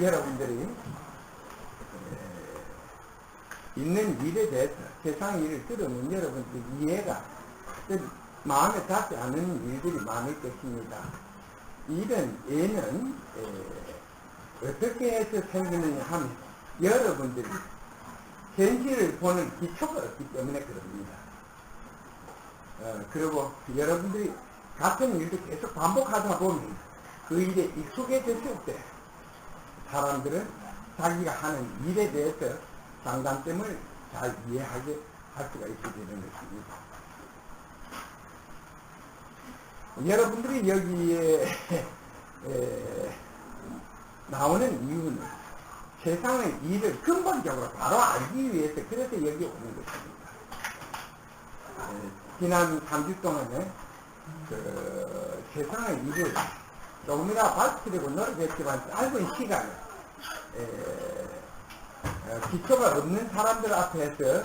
여러분들이 있는 일에 대해서 세상 일을 들으면 여러분들 이해가 마음에 닿지 않는 일들이 많을 것입니다. 이런 예는 어떻게 해서 생기느냐 하면 여러분들이 현실을 보는 기초가 없기 때문에 그럽니다. 그리고 여러분들이 같은 일도 계속 반복하다 보면 그 일에 익숙해졌을 때 사람들은 자기가 하는 일에 대해서 장단점을 잘 이해하게 할 수가 있게 되는 것입니다. 여러분들이 여기에 나오는 이유는 세상의 일을 근본적으로 바로 알기 위해서 그래서 여기 오는 것입니다. 지난 3주 동안에 세상의 일을 조금이나 밝히려고 노력했지만 짧은 시간에 기초가 없는 사람들 앞에서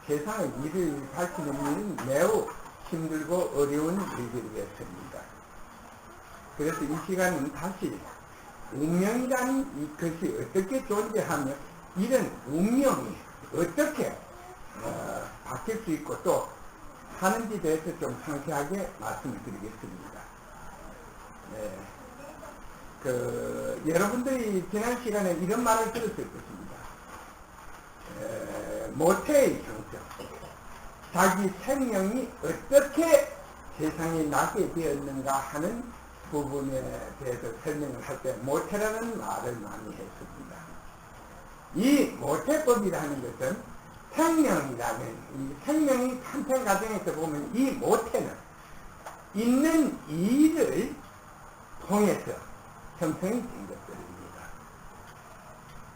세상의 일을 밝히는 일은 매우 힘들고 어려운 일들이었습니다. 그래서 이 시간은 다시 운명이라는 것이 어떻게 존재하며 이런 운명이 어떻게 바뀔 수 있고 또 하는지에 대해서 좀 상세하게 말씀을 드리겠습니다. 여러분들이 지난 시간에 이런 말을 들었을 것입니다. 모태의 형성, 자기 생명이 어떻게 세상에 나게 되었는가 하는 부분에 대해서 설명을 할 때 모태라는 말을 많이 했습니다. 이 모태법이라는 것은 생명이라는 이 생명이 탄생 과정에서 보면 이 모태는 있는 일을 통해서 형성이 된 것들입니다.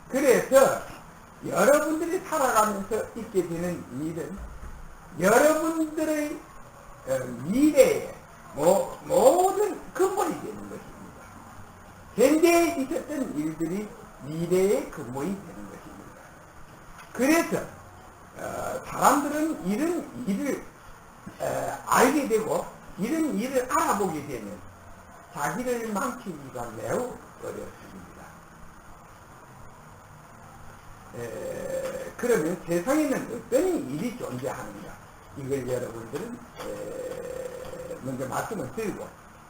그래서 여러분들이 살아가면서 있게 되는 일은 여러분들의 미래의 모든 근본이 되는 것입니다. 현재에 있었던 일들이 미래의 근본이 되는 것입니다. 그래서 사람들은 이런 일을 알게 되고 이런 일을 알아보게 되면 자기를 망치기가 매우 어렵습니다. 그러면 세상에는 어떤 일이 존재하는가 이걸 여러분들은 먼저 말씀을 드리고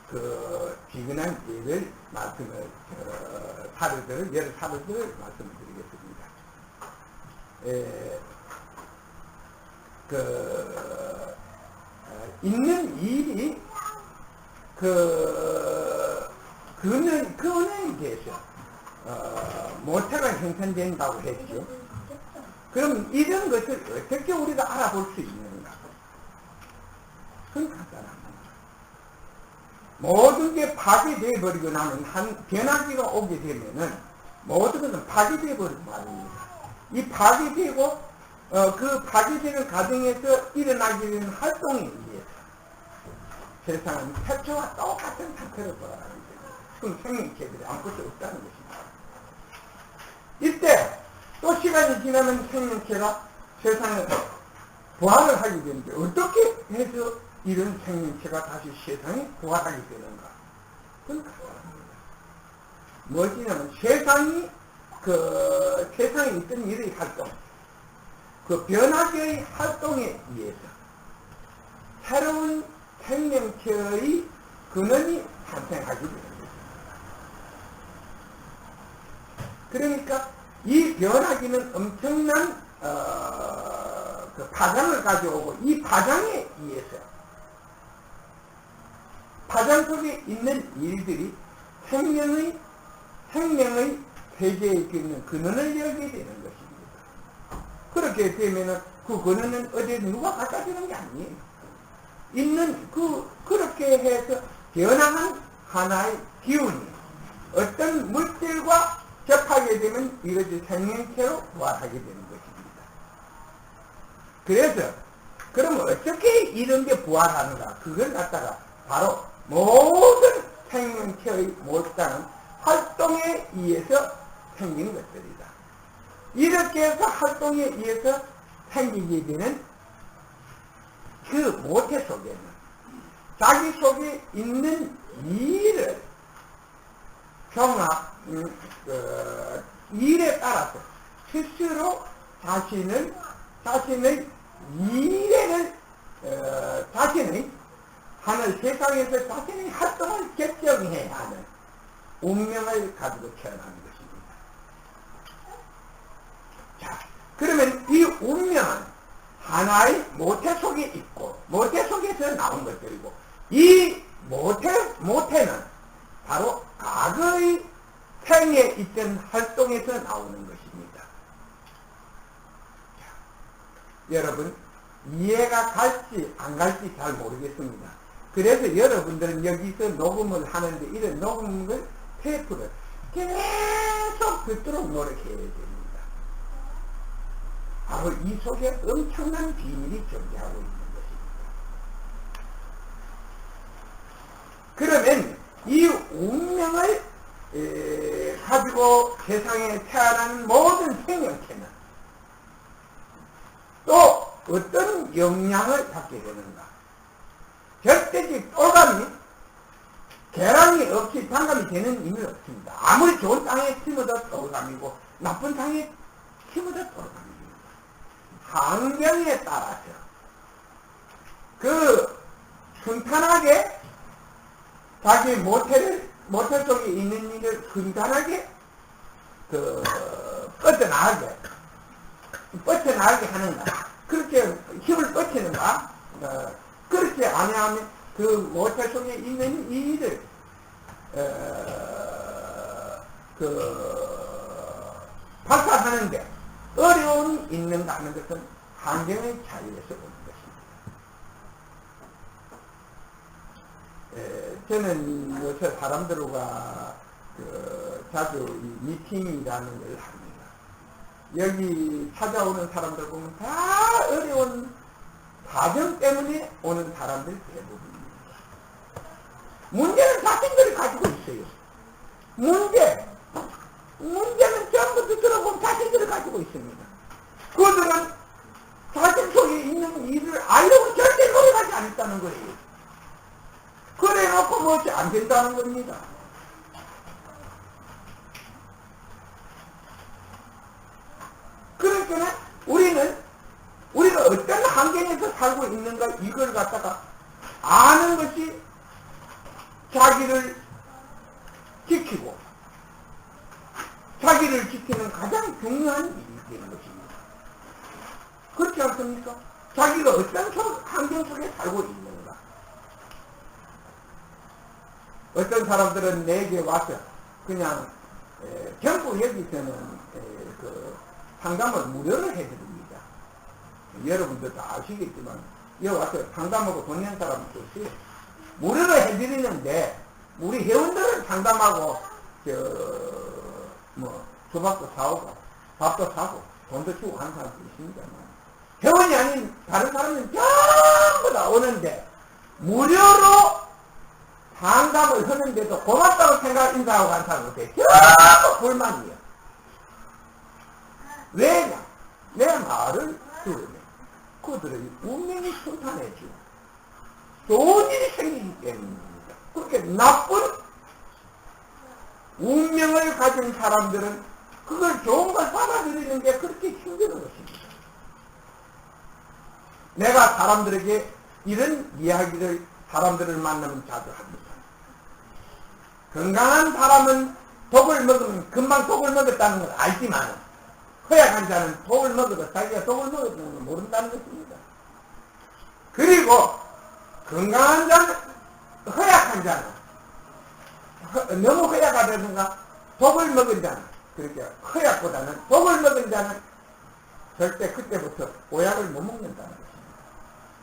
그 비근한 예를 말씀을 여러 사례들을 말씀을 드리겠습니다. 있는 일이 그 은행에 대해서 모태가 형성된다고 했죠. 그럼 이런 것을 어떻게 우리가 알아볼 수 있는가? 그건 간단합니다. 모든 게 파괴되어 버리고 나면 한 변화기가 오게 되면은 모든 것은 파괴되어 버리고 말입니다. 이 파괴되고 그 파괴되는 과정에서 일어나게 되는 활동에 의해서 세상은 태초와 똑같은 상태로 돌아가는 겁니다. 그럼 생명체들이 아무것도 없다는 것입니다. 이때 또 시간이 지나면 생명체가 세상에 부활을 하게 되는데 어떻게 해서 이런 생명체가 다시 세상에 부활하게 되는가? 그건 간단합니다. 무엇이냐면 세상에 있던 일의 활동, 그 변화계의 활동에 의해서 새로운 생명체의 근원이 탄생하게 되는 것입니다. 그러니까 이 변화기는 엄청난 그 파장을 가져오고 이 파장에 의해서 파장 속에 있는 일들이 생명의 세계에 있는 근원을 열게 되는 것입니다. 그렇게 되면은 그 근원은 어디 누가 갖다 주는 게 아니에요. 그렇게 해서 변화한 하나의 기운이 어떤 물질과 접하게 되면 이것이 생명체로 부활하게 되는 것입니다. 그래서 그러면 어떻게 이런 게 부활하는가? 그걸 갖다가 바로 모든 생명체의 몰상은 활동에 의해서 생기는 것들이다. 이렇게 해서 활동에 의해서 생기게 되는 그 모태 속에는 자기 속에 있는 일을 종합 일에 따라서 스스로 자신의 미래를 자신의 하늘 세상에서 자신의 활동을 결정해야 하는 운명을 가지고 태어나는 것입니다. 자, 그러면 이 운명은 하나의 모태 속에 있고 모태 속에서 나온 것들이고 이 모태는 바로 과거의 생에 있던 활동에서 나오는 것입니다. 자, 여러분 이해가 갈지 안 갈지 잘 모르겠습니다. 그래서 여러분들은 여기서 녹음을 하는데 이런 녹음을 테이프를 계속 듣도록 노력해야 됩니다. 바로 이 속에 엄청난 비밀이 존재하고 있는 것입니다. 그러면 이 운명을 가지고 세상에 태어난 모든 생명체는 또 어떤 영향을 받게 되는가? 절대적 올감이 계량이 없이 반감이 되는 의미는 없습니다. 아무리 좋은 땅에 심어도 올감이고 나쁜 땅에 심어도 올감입니다. 환경에 따라서 그 순탄하게 자기 모태 속에 있는 일을 순탄하게 뻗쳐나가게 하는가? 그렇게 힘을 뻗치는가? 그렇게 안 하면 그 모태 속에 있는 이 일을 발산하는데 어려움이 있는가 하는 것은 환경의 차이에서 오는 것입니다. 저는 요새 사람들과 자주 이 미팅이라는 걸 합니다. 여기 찾아오는 사람들 보면 다 어려운 사정 때문에 오는 사람들 대부분입니다. 문제는 자신들이 가지고 있어요. 문제는 전부 들어보면 자신들이 가지고 있습니다. 그들은 자신 속에 있는 일을 알려고 절대 노력하지 않았다는 거예요. 그래 놓고 무엇이 안 된다는 겁니다. 그러니까 우리가 어떤 환경에서 살고 있는가 이걸 갖다가 아는 것이 자기를 지키고 자기를 지키는 가장 중요한 일이 되는 것입니다. 그렇지 않습니까? 자기가 어떤 환경 속에 살고 있는가. 어떤 사람들은 내게 와서 그냥 전부 여기서는 상담을 무료로 해드립니다. 여러분들도 아시겠지만 여기 와서 상담하고 돈 낸 사람은 없어요. 무료로 해드리는데 우리 회원들은 상담하고 수박도 사오고 밥도 사고 돈도 주고 하는 사람도 있습니다만 회원이 아닌 다른 사람은 전부 다 오는데 무료로 상담을 하는데도 고맙다고 생각 인사하고 간 사람은 없어요. 전부 불만이에요. 왜냐? 내 말을 들으면 그들의 운명이 순탄해지고 좋은 일이 생기기 때문입니다. 그렇게 나쁜 운명을 가진 사람들은 그걸 좋은 걸 받아들이는 게 그렇게 힘든 것입니다. 내가 사람들에게 이런 이야기를 사람들을 만나면 자주 합니다. 건강한 사람은 독을 먹으면 금방 독을 먹었다는 걸 알지만 허약한 자는 독을 먹어도 자기가 독을 먹었다는 걸 모른다는 것입니다. 그리고 건강한 자는 허약한 자는 너무 허약하다든가 독을 먹은 자는 그렇게 허약보다는 독을 먹은 자는 절대 그때부터 보약을 못 먹는다는 것입니다.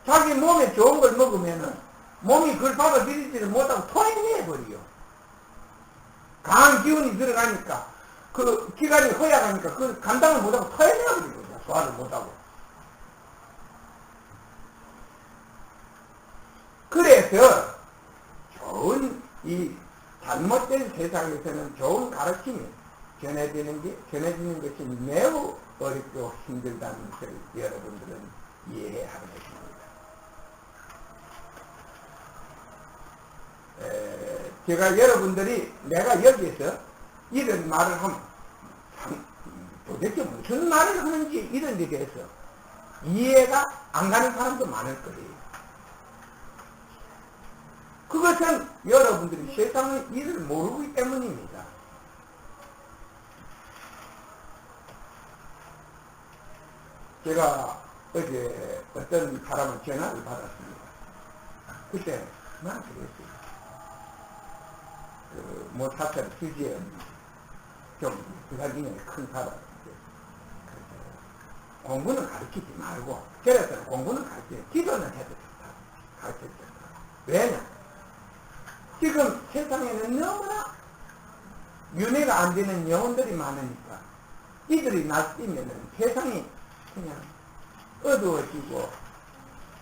자기 몸에 좋은 걸 먹으면은 몸이 그걸 받아들이지를 못하고 토해내버려요. 강한 기운이 들어가니까 그 기관이 허약하니까 그걸 감당을 못하고 토해내버리거든요. 소화를 못하고. 그래서 좋은 이 잘못된 세상에서는 좋은 가르침이 전해지는 것이 매우 어렵고 힘들다는 것을 여러분들은 이해해야 하는 것입니다. 제가 여러분들이 내가 여기에서 이런 말을 하면 도대체 무슨 말을 하는지 이런 데 대해서 이해가 안 가는 사람도 많을 거예요. 그것은 여러분들이 세상의 일을 모르기 때문입니다. 제가 어제 어떤 사람을 전화를 받았습니다. 그때 난 그랬어요. 뭐 사찰 주지에 좀 두살 중에 큰 사람인데 공부는 가르치지 말고 그래서 공부는 가르치지 기도는 해도 좋다. 가르쳐도 좋다. 왜냐? 지금 세상에는 너무나 윤회가 안 되는 영혼들이 많으니까 이들이 낯뜨면은 세상이 그냥 어두워지고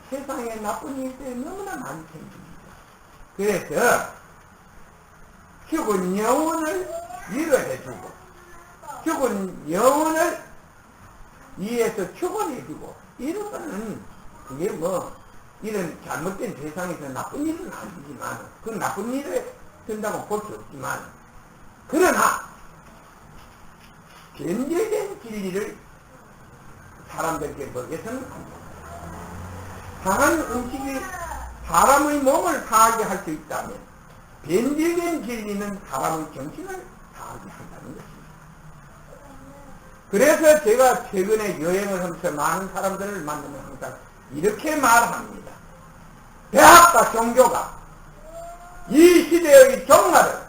세상에 나쁜 일들이 너무나 많이 생깁니다. 그래서 죽은 영혼을 위로해주고 죽은 영혼을 위해서 축원해주고 이런 거는 그게 뭐 이런 잘못된 세상에서 나쁜 일은 아니지만 그 나쁜 일을 된다고 볼 수 없지만 그러나 변질된 진리를 사람들에게 먹여서는 안 됩니다. 강한 음식이 사람의 몸을 상하게 할 수 있다면 변질된 진리는 사람의 정신을 상하게 한다는 것입니다. 그래서 제가 최근에 여행을 하면서 많은 사람들을 만나면 항상 이렇게 말합니다. 대학과 종교가 이 시대의 종말을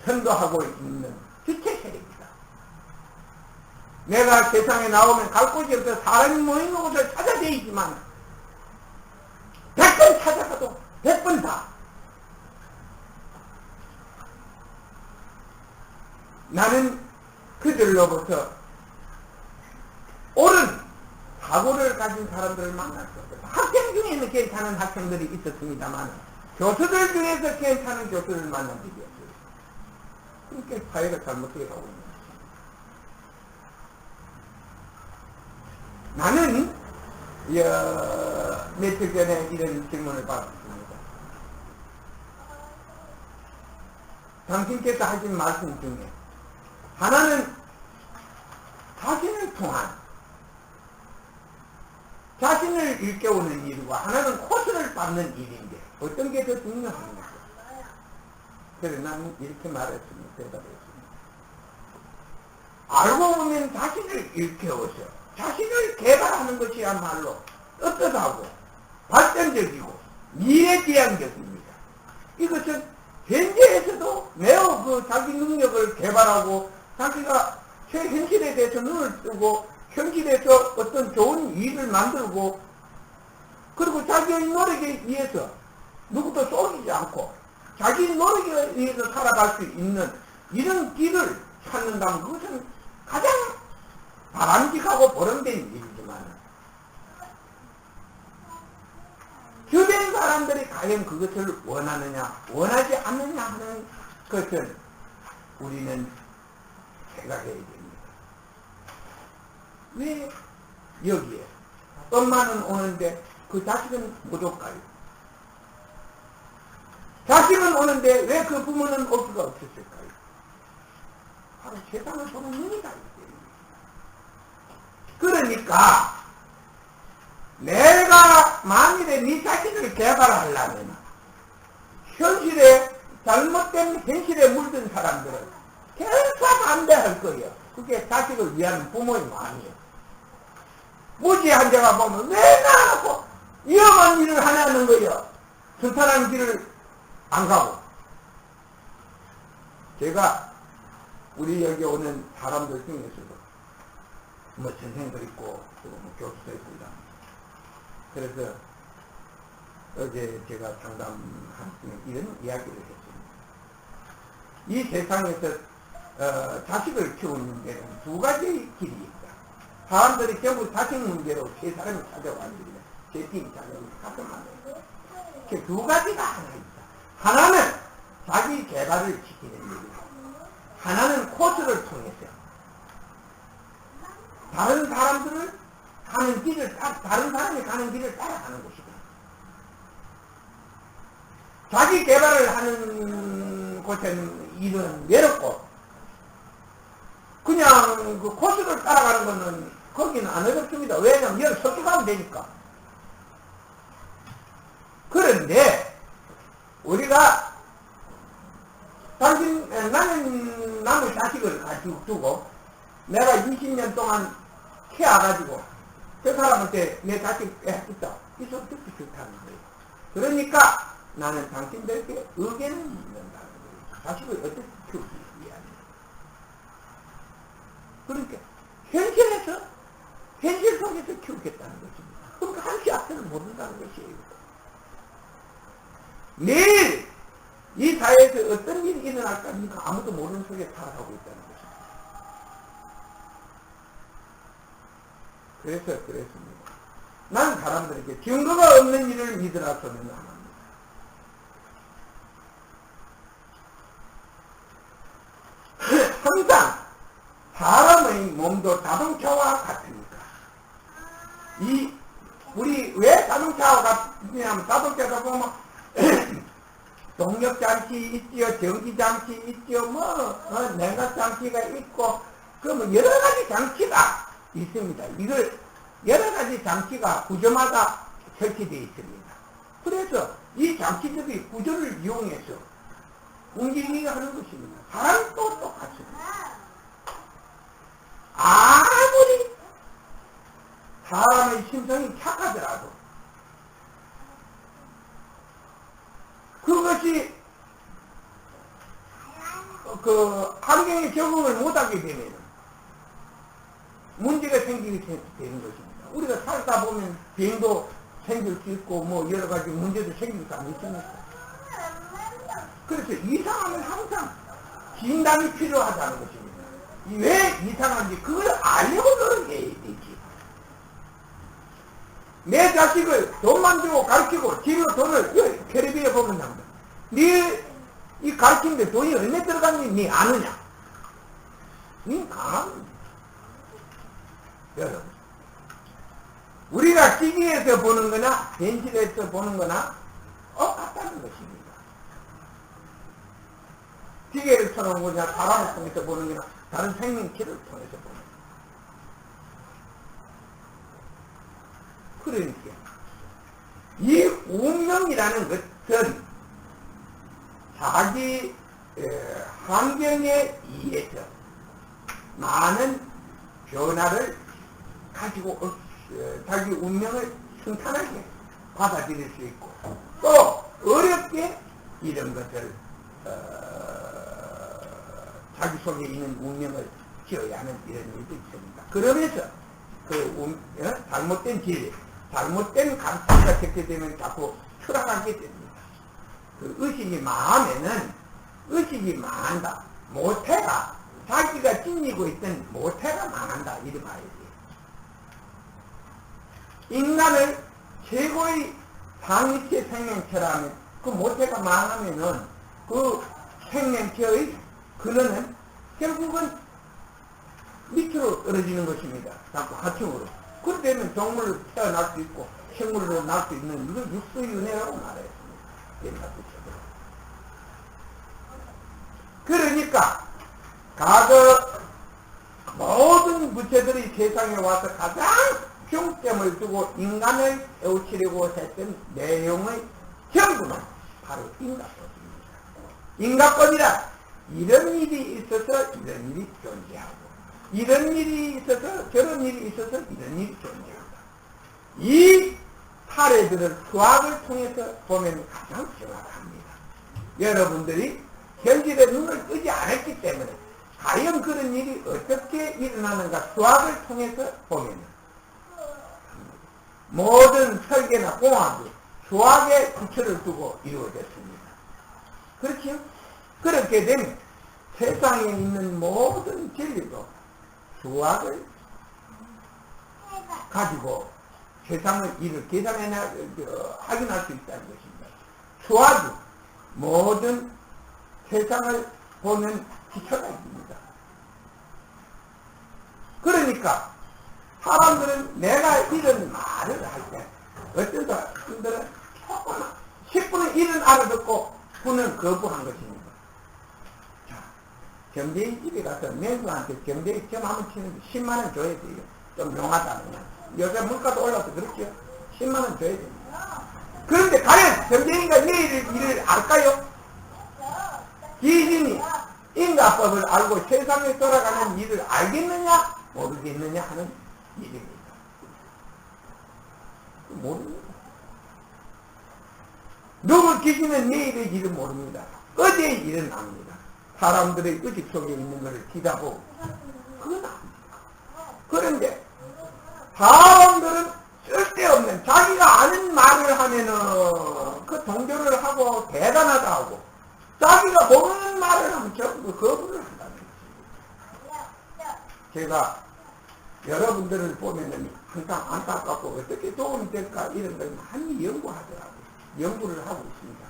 선도하고 있는 주체 세력이다. 내가 세상에 나오면 갈 곳이 없어 사람이 모이는 곳을 찾아다니지만 100번 찾아가도 100번 다 나는 그들로부터 옳은 사고를 가진 사람들을 만날 수 없어요. 학생 중에는 괜찮은 학생들이 있었습니다만 교수들 중에서 괜찮은 교수를 만난 적이 없어요. 그러니까 사회가 잘못되게 가고 있는 것입니다. 나는 며칠 전에 이런 질문을 받았습니다. 당신께서 하신 말씀 중에 하나는 자신을 통한 자신을 일깨우는 일과 하나는 코스를 밟는 일인데 어떤 게 더 중요합니까? 그래서 나는 이렇게 말했습니다. 대답했습니다. 알고 보면 자신을 일깨워서 자신을 개발하는 것이야말로 떳떳하고 발전적이고 미래지향적입니다. 이것은 현재에서도 매우 그 자기 능력을 개발하고 자기가 현실에 대해서 눈을 뜨고 현실에서 어떤 좋은 일을 만들고 그리고 자기의 노력에 의해서 누구도 쏘이지 않고 자기 노력에 의해서 살아갈 수 있는 이런 길을 찾는다면 그것은 가장 바람직하고 보람된 일이지만 주변 사람들이 과연 그것을 원하느냐 원하지 않느냐 하는 것을 우리는 생각해야 됩니다. 왜 여기에 엄마는 오는데 그 자식은 못 올까요? 자식은 오는데 왜 그 부모는 올 수가 없었을까요? 바로 세상을 보는 눈이 다르기 때문입니다. 그러니까 내가 만일에 네 자식을 개발하려면 현실에 잘못된 현실에 물든 사람들은 계속 반대할 거예요. 그게 자식을 위한 부모의 마음이에요. 무지한 자가 보면 왜 나하고 위험한 일을 하냐는 거예요. 순탄한 길을 안 가고. 제가 우리 여기 오는 사람들 중에서도 뭐 선생도 있고 또 뭐 교수도 있고 그래서 어제 제가 상담한 중에 이런 이야기를 했습니다. 이 세상에서 자식을 키우는 문제는 두 가지 길이 있다. 사람들이 전부 자식 문제로 세 사람이 찾아왔습니다. 제 팀이 찾아오면서 가끔 만나요. 그 두 가지가 하나 있다. 하나는 자기 개발을 시키는 일이고 하나는 코스를 통해서 다른 사람들을 가는 길을 다른 사람이 가는 길을 따라가는 것이다. 자기 개발을 하는 곳에는 일은 외롭고, 그냥 그 코스를 따라가는 거는 거기는 안 어렵습니다. 왜냐면 여기 서쪽가면 되니까. 그런데 우리가 나는 남의 자식을 가지고 두고 내가 20년 동안 키워가지고 그 사람한테 내 자식 해줬다. 이 소리 듣기 싫다는 거예요. 그러니까 나는 당신들께 의견을 묻는다는 거예요. 자식을 어떻게 키우기 위함이에요. 그러니까 현실 속에서 키우겠다는 것입니다. 그러니까 한시 앞에는 모른다는 것이에요. 내일 이 사회에서 어떤 일이 일어날까 하니까 아무도 모르는 속에 살아가고 있다는 것입니다. 그래서 그랬습니다. 난 사람들에게 증거가 없는 일을 믿으라서는 안 합니다. 항상 사람의 몸도 자동차와 같으니까. 우리 왜 자동차와 같냐면 자동차가 보면 동력장치 있지요, 전기장치 있지요, 냉각장치가 있고, 그러면 여러 가지 장치가 있습니다. 이걸 여러 가지 장치가 구조마다 설치되어 있습니다. 그래서 이 장치들이 구조를 이용해서 움직이게 하는 것입니다. 사람도 똑같습니다. 아무리 사람의 심성이 착하더라도 그것이 그 환경에 적응을 못하게 되면 문제가 생기게 되는 것입니다. 우리가 살다 보면 비행도 생길 수 있고 뭐 여러 가지 문제도 생길 수 있습니까? 그래서 이상하면 항상 진단이 필요하다는 것입니다. 왜 이상한지 그걸 알려고 노력해야 되지. 내 자식을 돈만 주고 가르치고 집에 돈을 텔레비에 보면 나온다. 이 가르치는데 돈이 얼마 들어갔는지 니 아느냐? 니 강합니다. 여러분, 우리가 TV에서 보는 거나電視에서 보는 거나 똑같다는 것입니다. 기계를 쳐놓은 거냐 사람을 통해서 보는 거나 다른 생명체를 통해서 보는 거냐. 그러니까 이 운명이라는 것은 자기 환경에 의해서 많은 변화를 가지고 자기 운명을 순탄하게 받아들일 수 있고 또 어렵게 이런 것을 자기 속에 있는 운명을 지어야 하는 이런 일도 있습니다. 그러면서 잘못된 진리, 잘못된 가르침가 듣게 되면 자꾸 추락하게 됩니다. 그 의식이 망한다. 모태가 자기가 지니고 있던 모태가 망한다. 이리 말이지. 인간을 최고의 상위체 생명체라면 그 모태가 망하면은 그 생명체의 근원은 결국은 밑으로 떨어지는 것입니다. 자꾸 하층으로. 그러면 동물로 태어날 수 있고 생물로 날 수 있는 이걸 육수윤회라고 말했습니다. 그러니까 과거 모든 부처들이 세상에 와서 가장 중점을 두고 인간을 깨우치려고 했던 내용의 전부는 바로 인각법입니다. 인각법이란 이런 일이 있어서 이런 일이 존재하고 이런 일이 있어서 저런 일이 있어서 이런 일이 존재한다. 이 사례들을 수학을 통해서 보면 가장 정확합니다. 여러분들이 현실에 눈을 뜨지 않았기 때문에 과연 그런 일이 어떻게 일어나는가 수학을 통해서 보면 모든 설계나 공학이 수학에 기초를 두고 이루어졌습니다. 그렇죠? 그렇게 되면 세상에 있는 모든 진리도 수학을 가지고 세상의 일을 확인할 수 있다는 것입니다. 수학이 모든 세상을 보는 기초가 있습니다. 그러니까 사람들은 내가 이런 말을 할 때 어떤 사람들은 조금 10분은 1은 알아듣고 9는 거부한 것입니다. 자, 점쟁이 집에 가서 맹수한테 점쟁이 점 한번 치는데 10만원 줘야 돼요. 좀 용하다면. 요새 물가도 올라서 그렇죠. 10만원 줘야 됩니다. 그런데 과연 점쟁이가 내일 일을 알까요? 귀신이 인과법을 알고 세상에 돌아가는 일을 알겠느냐 모르겠느냐 하는 일입니다. 모릅니다. 누구 귀신은 내일의 일을 모릅니다. 어제의 일은 압니다. 사람들의 의식 속에 있는 것을 기다보고 그건 압니다. 그런데 사람들은 쓸데없는 자기가 아는 말을 하면은 그 동조를 하고 대단하다 하고 자기가 모르는 말을 하면 전부 거부를 한다는 것입니다. 제가 여러분들을 보면은 항상 안타깝고 어떻게 도움이 될까 이런 걸 많이 연구하더라고요. 연구를 하고 있습니다.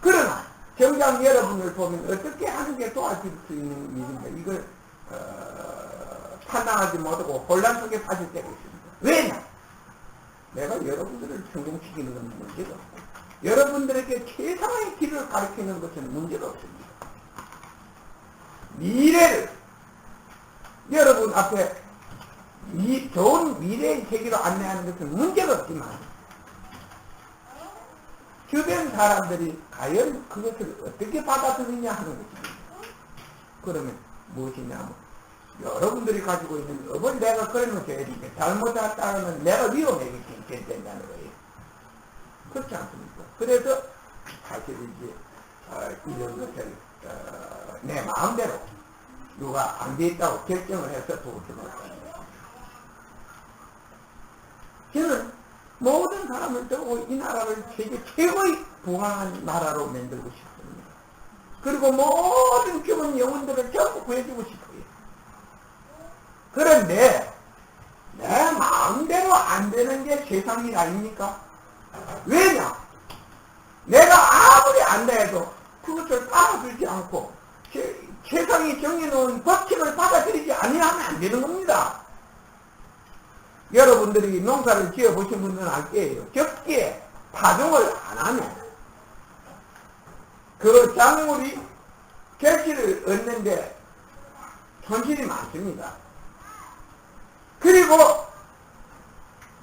그러나 정작 여러분을 보면 어떻게 하는 게 도와줄 수 있는 일인가 이걸 판단하지 못하고 혼란 속에 빠질 때가 있습니다. 왜냐? 내가 여러분들을 성공시키는 건 문제가 없고 여러분들에게 최상의 길을 가르치는 것은 문제가 없습니다. 미래를 여러분 앞에 좋은 미래의 세계로 안내하는 것은 문제가 없지만 주변 사람들이 과연 그것을 어떻게 받아들이냐 하는 것입니다. 그러면 무엇이냐면 여러분들이 가지고 있는 업을 내가 그러면 줘야 되는데 잘못했다면 내가 위험하게 된다는 거예요. 그렇지 않습니까? 그래서 사실 이제 이런 것을 내 마음대로 누가 안 되겠다고 결정을 해서 도와주는 겁니다. 저는 모든 사람을 두고 이 나라를 세계 최고의 부강한 나라로 만들고 싶습니다. 그리고 모든 죽은 영혼들을 전부 구해주고 싶어요. 그런데 내 마음대로 안 되는 게 세상이 아닙니까? 왜냐? 내가 아무리 안다 해도 그것을 따라주지 않고 세상이 정해놓은 법칙을 받아들이지 아니하면 안 되는 겁니다. 여러분들이 농사를 지어보신 분들은 알 거예요. 적기에 파종을 안 하면 그 작물이 결실을 얻는데 손실이 많습니다. 그리고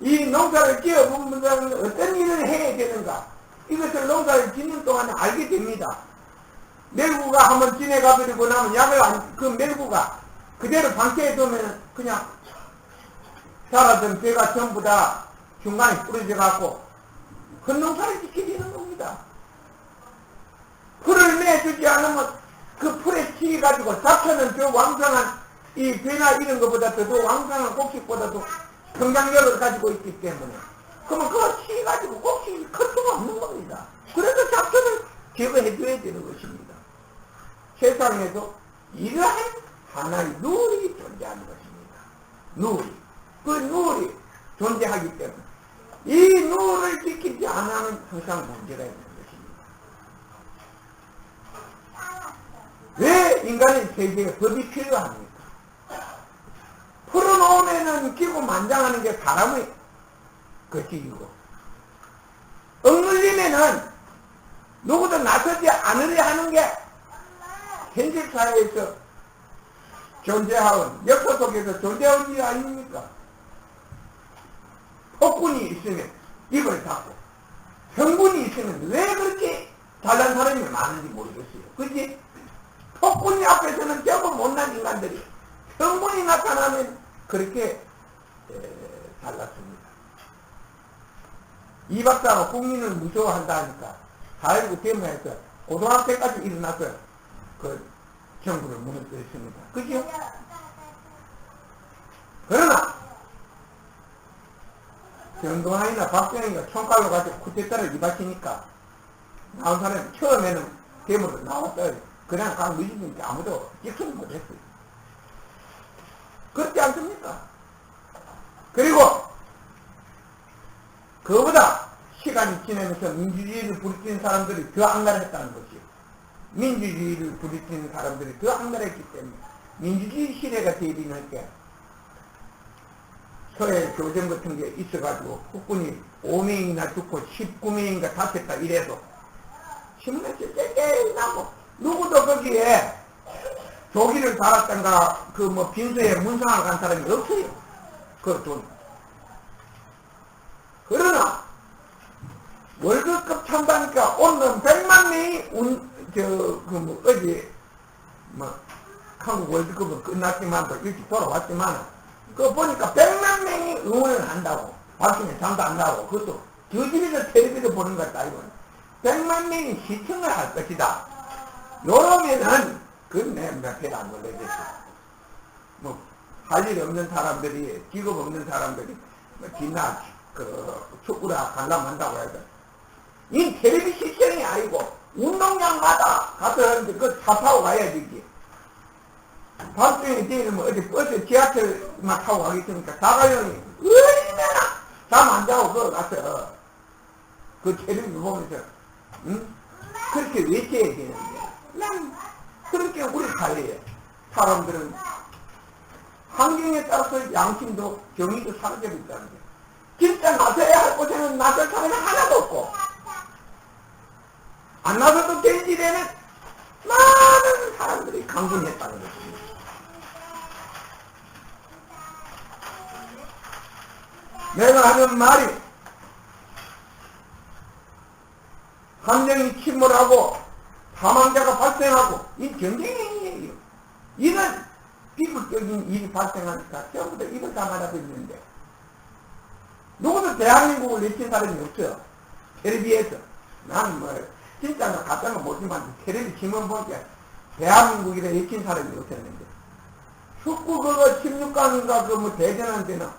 이 농사를 지어본 분들은 어떤 일을 해야 되는가 이것을 농사를 짓는 동안에 알게 됩니다. 멜구가 한번 지내가버리고 나면 약을 그 멜구가 그대로 방치해두면 그냥 자라던 배가 전부 다 중간에 부러져 갖고 헛농사를 짓게 되는 겁니다. 풀을 내주지 않으면 그 풀에 치가지고 잡혀는 저 왕성한 이 배나 이런 것보다도 더 왕성한 곡식보다도 성장력을 가지고 있기 때문에 그러면 그거 치가지고 곡식이 클 수가 없는 겁니다. 그래서 잡초를 제거해 줘야 되는 것입니다. 세상에도 이러한 하나의 룰이 존재하는 것입니다. 룰이. 그 룰이 존재하기 때문에 이 룰을 지키지 않으면 항상 문제가 있는 것입니다. 왜 인간의 세계에 법이 필요합니까? 풀어놓으면은 기고 만장하는 게 사람의 것이고 억눌리면은 누구도 나서지 않으려 하는 게 현실 사회에서 존재하온 역사 속에서 존재하온 일 아닙니까? 폭군이 있으면 입을 닫고 형군이 있으면 왜 그렇게 잘난 사람이 많은지 모르겠어요. 그치? 폭군이 앞에서는 전부 못난 인간들이 형군이 나타나면 그렇게 잘났습니다. 이 박사가 국민을 무서워한다 하니까 4.19 데모에서 고등학생까지 일어나서 그 정부를 무너뜨렸습니다. 그죠? 그러나 정동환이나 박정희가 총칼로 가지고 쿠데타를 이바치니까 나온 사람이 처음에는 데모로 나왔어요. 그냥 강 늦으니까 아무도 직선을 못했어요. 그렇지 않습니까? 그리고 그보다 시간이 지나면서 민주주의를 부르짖는 사람들이 더 악랄했다는 것이요. 민주주의를 부르짖는 사람들이 더 악랄했기 때문에 민주주의 시대가 되어지는 게 서해 교정 같은 게 있어가지고 국군이 5명이나 죽고 19명인가 다쳤다 이래도 신문에서 쎄쎄 나고 누구도 거기에 조기를 달았던가 그 뭐 빈소에 문상을 간 사람이 없어요. 그 돈. 그러나 월드컵 참가니까 오늘은 100만 명이 어제 뭐 한국 월드컵은 끝났지만도 일찍 돌아왔지만 그거 보니까 100만 명이 응원을 한다고. 밖에는 잠도 안 나고 그것도 저 집에서 텔레비전 보는 것도 아니고 100만 명이 시청을 할 것이다. 요러면은 그건 내가 배를 안 걸려야겠어. 뭐 할 일 없는 사람들이 직업 없는 사람들이 뭐 지나 축구라 관람한다고 해서 이 텔레비 시청이 아니고 운동장마다 가서 하는데 그거 차 타고 가야 되지. 밤중에 되면 뭐 어디 버스 지하철만 타고 가겠으니까 자가용이 얼마나 잠 안 자고 그거 가서 그 텔레비 보면서 응? 그렇게 외쳐야 되는데 난 그렇게 우리 사회에 사람들은 환경에 따라서 양심도 정의도 사라지고 있다는 거예요. 진짜 나서야 할 곳에는 나설 사람이 하나도 없고 안 나서도 될 일에는 많은 사람들이 강군했다는 것입니다. 내가 하는 말이 함정이 침몰하고 사망자가 발생하고 이 전쟁이에요. 이런 비극적인 일이 발생하니까 전부 다 이걸 다 말하고 있는데 누구도 대한민국을 외친 사람이 없어요. 텔레비에서. 나는 뭐 진짜 가짜는 못지만 텔레비 신문 보니까 대한민국이라 외친 사람이 없었는데 축구 그거 16강인가 그 뭐 대전한 데는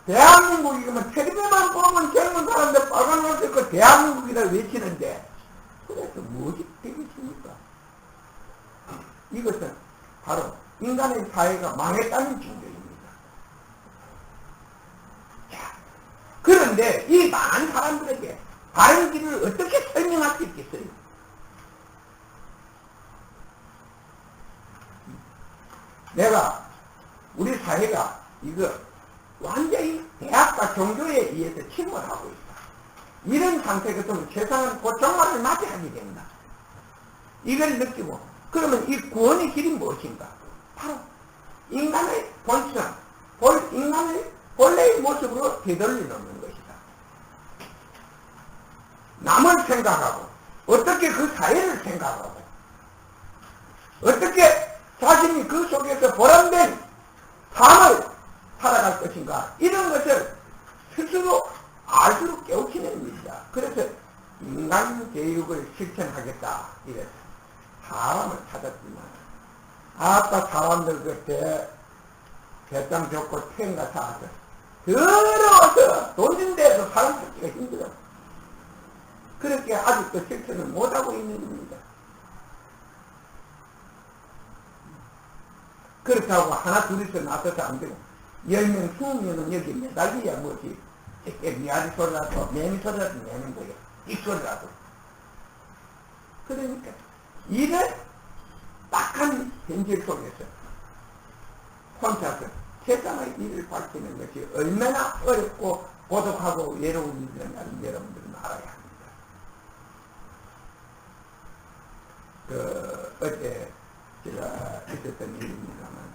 대한민국이면 텔레비만 보면 젊은 사람들 빨간 옷 입고 대한민국이라 외치는데 그래서 무엇이 되겠습니까? 이것은 바로 인간의 사회가 망했다는 증거입니다. 자, 그런데 이 많은 사람들에게 바른 길을 어떻게 설명할 수 있겠어요? 내가 우리 사회가 이거 완전히 대학과 종교에 의해서 침몰하고 있다. 이런 상태가 되면 세상은 곧 종말을 맞이하게 된다. 이걸 느끼고 그러면 이 구원의 길이 무엇인가? 바로 인간의 본성, 인간의 본래의 모습으로 되돌려놓는 것이다. 남을 생각하고 어떻게 그 사회를 생각하고 어떻게 자신이 그 속에서 보람된 삶을 살아갈 것인가 이런 것을 스스로 알수록 깨우치는 일이다. 그래서 인간교육을 실천하겠다 이래서 사람을 찾았지만 아까 사람들 그때 배짱 좋고 텐가 사서 더러워서 돈 준 데서 사람 찾기가 힘들어. 그렇게 아직도 실천을 못하고 있는 겁니다. 그렇다고 하나 둘이서 나서서 안 되고 10명 20명은 여기 매달리야 뭐지 미아리 소리라도 매미 소리라도 내는 거예요. 이 소리라도. 그러니까 이런 딱한 현실 속에서 혼자서 세상의 일을 밝히는 것이 얼마나 어렵고 고독하고 외로운 일이라는 여러분들은 알아야 합니다. 어제 제가 있었던 일입니다만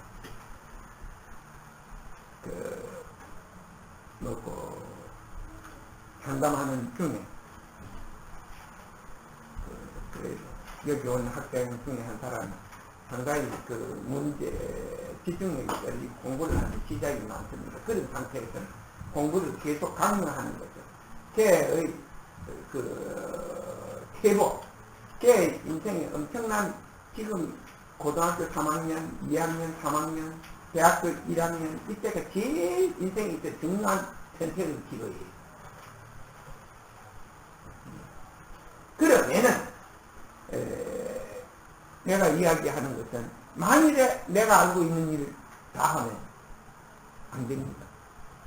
상담하는 중에 여기 온 학생 중에 한 사람은 상당히 문제 집중력이 떨리고 공부를 하는 시작이 많습니다. 그런 상태에서는 공부를 계속 강요하는 거죠. 걔의 태복, 걔의 인생에 엄청난 지금 고등학교 3학년, 2학년, 3학년, 대학교 1학년 이때가 제일 인생에 있어 중요한 선택의 기로예요. 그러면은 내가 이야기하는 것은 만일에 내가 알고 있는 일을 다 하면 안 됩니다.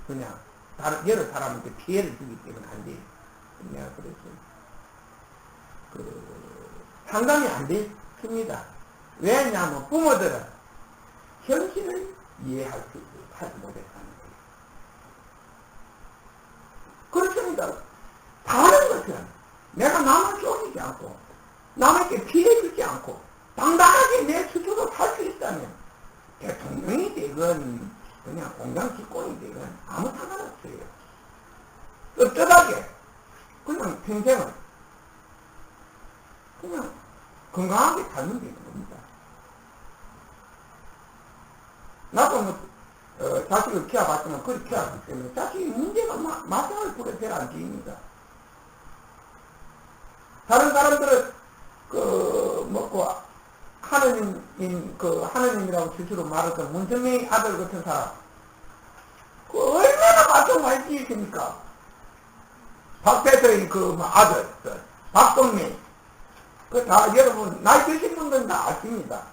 그냥 여러 사람한테 피해를 주기 때문에 안 돼요. 내가 그랬어요. 상담이 안 됐습니다. 왜냐하면 부모들은 현실을 이해할 수 있어요. 하지 못했다는 거예요. 그렇습니다. 다른 것은 내가 남을 쏘지 않고 남에게 피해 주지 않고 당당하게 내 스스로 살 수 있다면 대통령이 되건 그냥 공장 직권이 되건 아무 상관없어요. 떳떳하게 그냥 평생을 그냥 건강하게 살면 되는 겁니다. 나도 자식을 키워봤지만 그렇게 키워봤기 때문에 자식이 문제가 마상을 부려 별 안 지입니다. 다른 사람들은 먹고 하느님이라고 스스로 말했던 문선명의 아들 같은 사람 얼마나 마상 많이 지으십니까? 박대서의 아들 박동민 다 여러분 나이 드신 분들은 다 아십니다.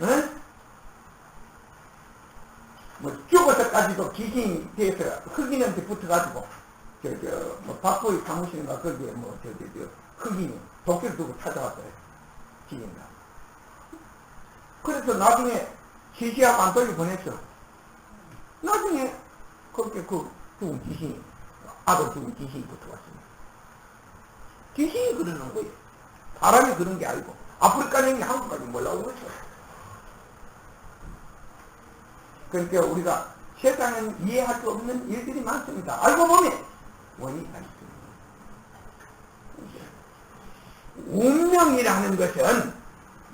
응? 죽어서까지도 귀신이 돼서 흑인한테 붙어가지고 박보희 사무실인가 거기에 흑인이 도끼를 두고 찾아왔어요. 지인가. 그래서 나중에 지시하고 안 돌려보냈어. 나중에 그렇게 죽은 귀신이 아들 죽은 귀신이 붙어왔습니다. 귀신이 그러는 거예요. 사람이 그런 게 아니고 아프리카님이 한국까지 몰라온 거죠. 그러니까 우리가 세상은 이해할 수 없는 일들이 많습니다. 알고 보면 원인이 있습니다. 운명이라는 것은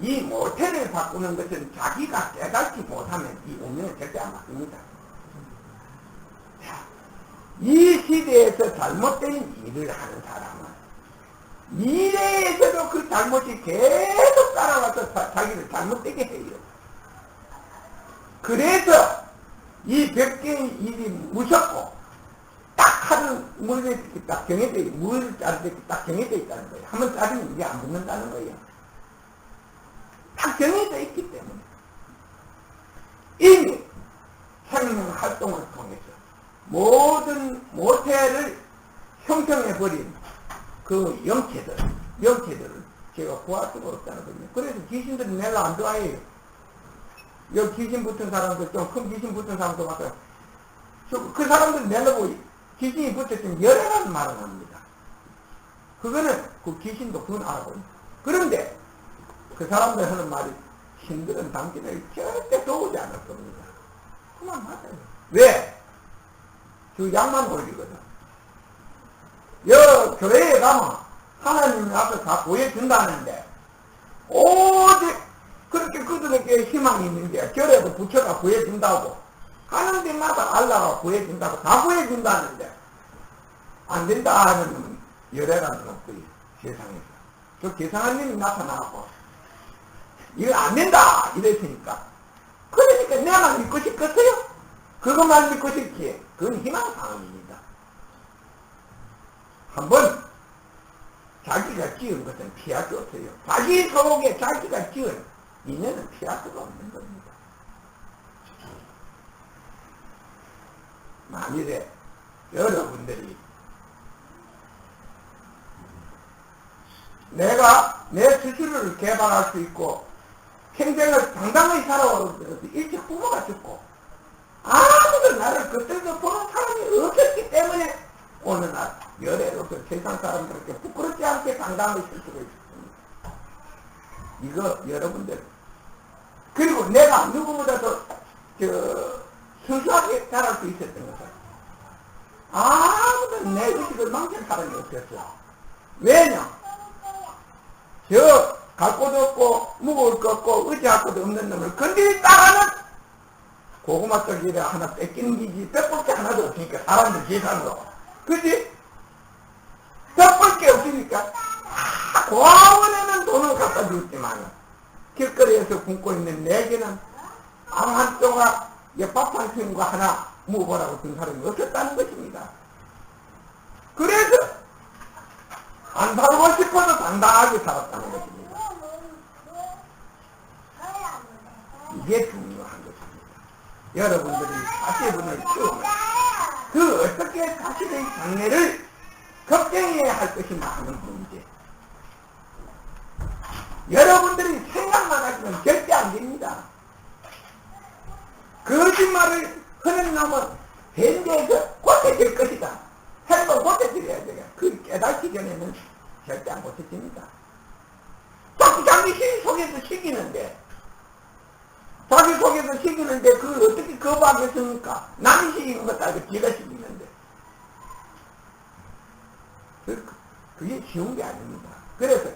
이 모태를 바꾸는 것은 자기가 깨닫지 못하면 이 운명은 절대 안 바뀝니다. 자, 이 시대에서 잘못된 일을 하는 사람은 미래에서도 그 잘못이 계속 따라와서 자기를 잘못되게 해요. 그래서 이 100개의 일이 무섭고 딱 하루 물에 딱 정해져 있고 물을 자를 때 딱 정해져 있다는 거예요. 한번 자르면 이게 안 붙는다는 거예요. 딱 정해져 있기 때문에 이미 생명 활동을 통해서 모든 모태를 형성해버린 그 영체들을 제가 구할 수가 없다는 거예요. 그래서 귀신들이 내가 안 좋아해요. 여기 귀신 붙은 사람들, 좀 큰 귀신 붙은 사람도 봤어요. 그 사람들 내려고 귀신이 붙었으면 열애라는 말을 합니다. 그거는 그 귀신도 그건 알아보니. 그런데 그 사람들 하는 말이 힘들은 당신을 절대 도우지 않을 겁니다. 그만 맞아요. 왜? 그 약만 올리거든. 교회에 가면 하나님이 앞에 다 보여준다는데 오직 그렇게 그들에게 희망이 있는데 절에도 부처가 구해준다고 하는 데마다 알라가 구해준다고 다 구해준다는데 안 된다 하는 열애라는 건 없고요. 세상에서 저 계상한님이 나타나고 이거 안 된다 이랬으니까 그러니까 내가 믿고 싶겠어요? 그것만 믿고 싶지 그건 희망사항입니다. 한번 자기가 지은 것은 피할 수 없어요. 자기 속에 자기가 지은 인연은 피할 수가 없는 겁니다. 만일에 여러분들이 내가 내 스스로를 개발할 수 있고 평생을 당당히 살아오면서 일찍 부모가 죽고 아무도 나를 그때도 보는 사람이 없었기 때문에 어느 날 열애로서 세상 사람들에게 부끄럽지 않게 당당히 쓸 수가 있습니다. 이거 여러분들 그리고 내가 누구보다도 순수하게 자랄 수 있었던 것은 아무도 내 의식을 망칠 사람이 없었어. 왜냐? 갈 곳도 없고 묵을 거 없고 의지할 것도 없는 놈을 건드리다가는 고구마 떡이라 하나 뺏기는 기지 뺏을 게 하나도 없으니까 사람들 계산으로 그치? 뺏을 게 없으니까 고아원에는 돈을 갖다 줬지만 길거리에서 굶고 있는 내게는 방 한 조각 밥 한 푼과 하나 먹어보라고 준 사람이 없었다는 것입니다. 그래서 안 살고 싶어도 당당하게 살았다는 것입니다. 이게 중요한 것입니다. 여러분들이 자신을 키우면 그 어떻게 자신의 장래를 걱정해야 할 것이냐 하는 문제. 여러분들이 생각만 하시면 절대 안 됩니다. 거짓말을 하는 놈은 현재에서 고쳐질 것이다. 행동 고쳐질해야 돼요. 그 깨닫기 전에는 절대 안 고쳐집니다. 자기 속에서 시키는데, 자기 속에서 시키는데 그걸 어떻게 거부하겠습니까? 남이 시키는 것도 아니고 지가 시키는데. 그게 쉬운 게 아닙니다. 그래서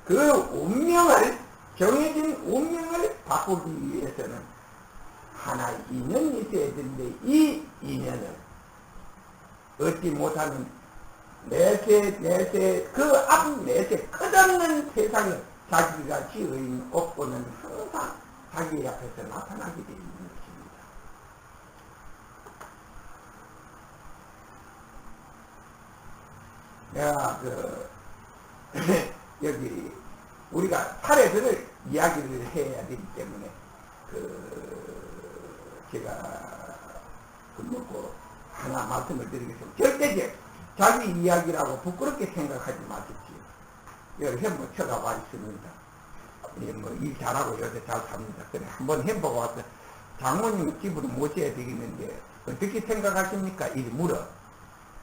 그 운명을, 정해진 운명을 바꾸기 위해서는 하나의 인연이 있어야 되는데, 이 인연을 얻지 못하는 내세, 그 앞 내세 끝없는 세상에 자기가 지은 업보는 항상 자기 앞에서 나타나게 되어 있는 것입니다. 내가 여기 우리가 사례들을 이야기를 해야 되기 때문에 제가 하나 말씀을 드리겠습니다. 절대 자기 이야기라고 부끄럽게 생각하지 마십시오. 여기 한번 쳐다봐 있습니다. 일 잘하고 요새 잘 삽니다. 그래 한번 해보고 와서 장모님 집으로 모셔야 되겠는데 어떻게 생각하십니까? 이리 물어.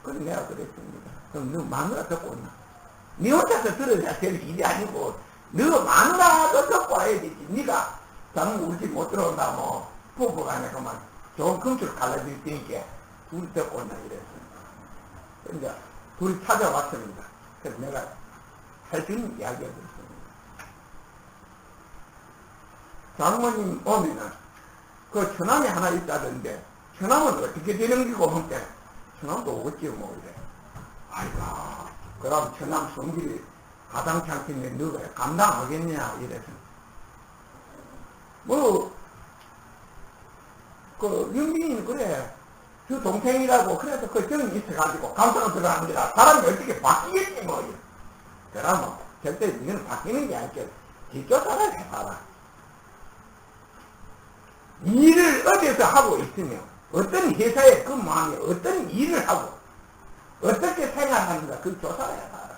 그래 내가 그랬습니다. 그럼 너 마누라 듣고 온나? 네 혼자서 들어야 될 일이 아니고 너 마누라도 듣고 와야 되지. 네가 장모 우리 집 못 들어온다 뭐 부부가 아니라 그만 좋은 금술 갈라질 테니까 둘이 듣고 온다 이랬습니다. 그러니까 둘이 찾아왔습니다. 그래서 내가 할 수 있는 이야기가 됐습니다. 장모님 오면은 그 처남이 하나 있다던데 처남은 어떻게 되는 기고 한때 처남도 오겠지요 뭐 이래. 아이고 그럼 처남 성질이 가당치 않겠네. 너가 감당하겠냐 이래서 윤빈이는 그래 그 동생이라고 그래서 그 정이 있어가지고 감사가 들어가는 거라. 사람이 어떻게 바뀌겠지 뭐. 그러면 절대 이거는 바뀌는 게 아니고 뒷조사를 해봐라. 일을 어디서 하고 있으며 어떤 회사에 근무하며 어떤 일을 하고 어떻게 생활하는가 그 조사를 해봐라.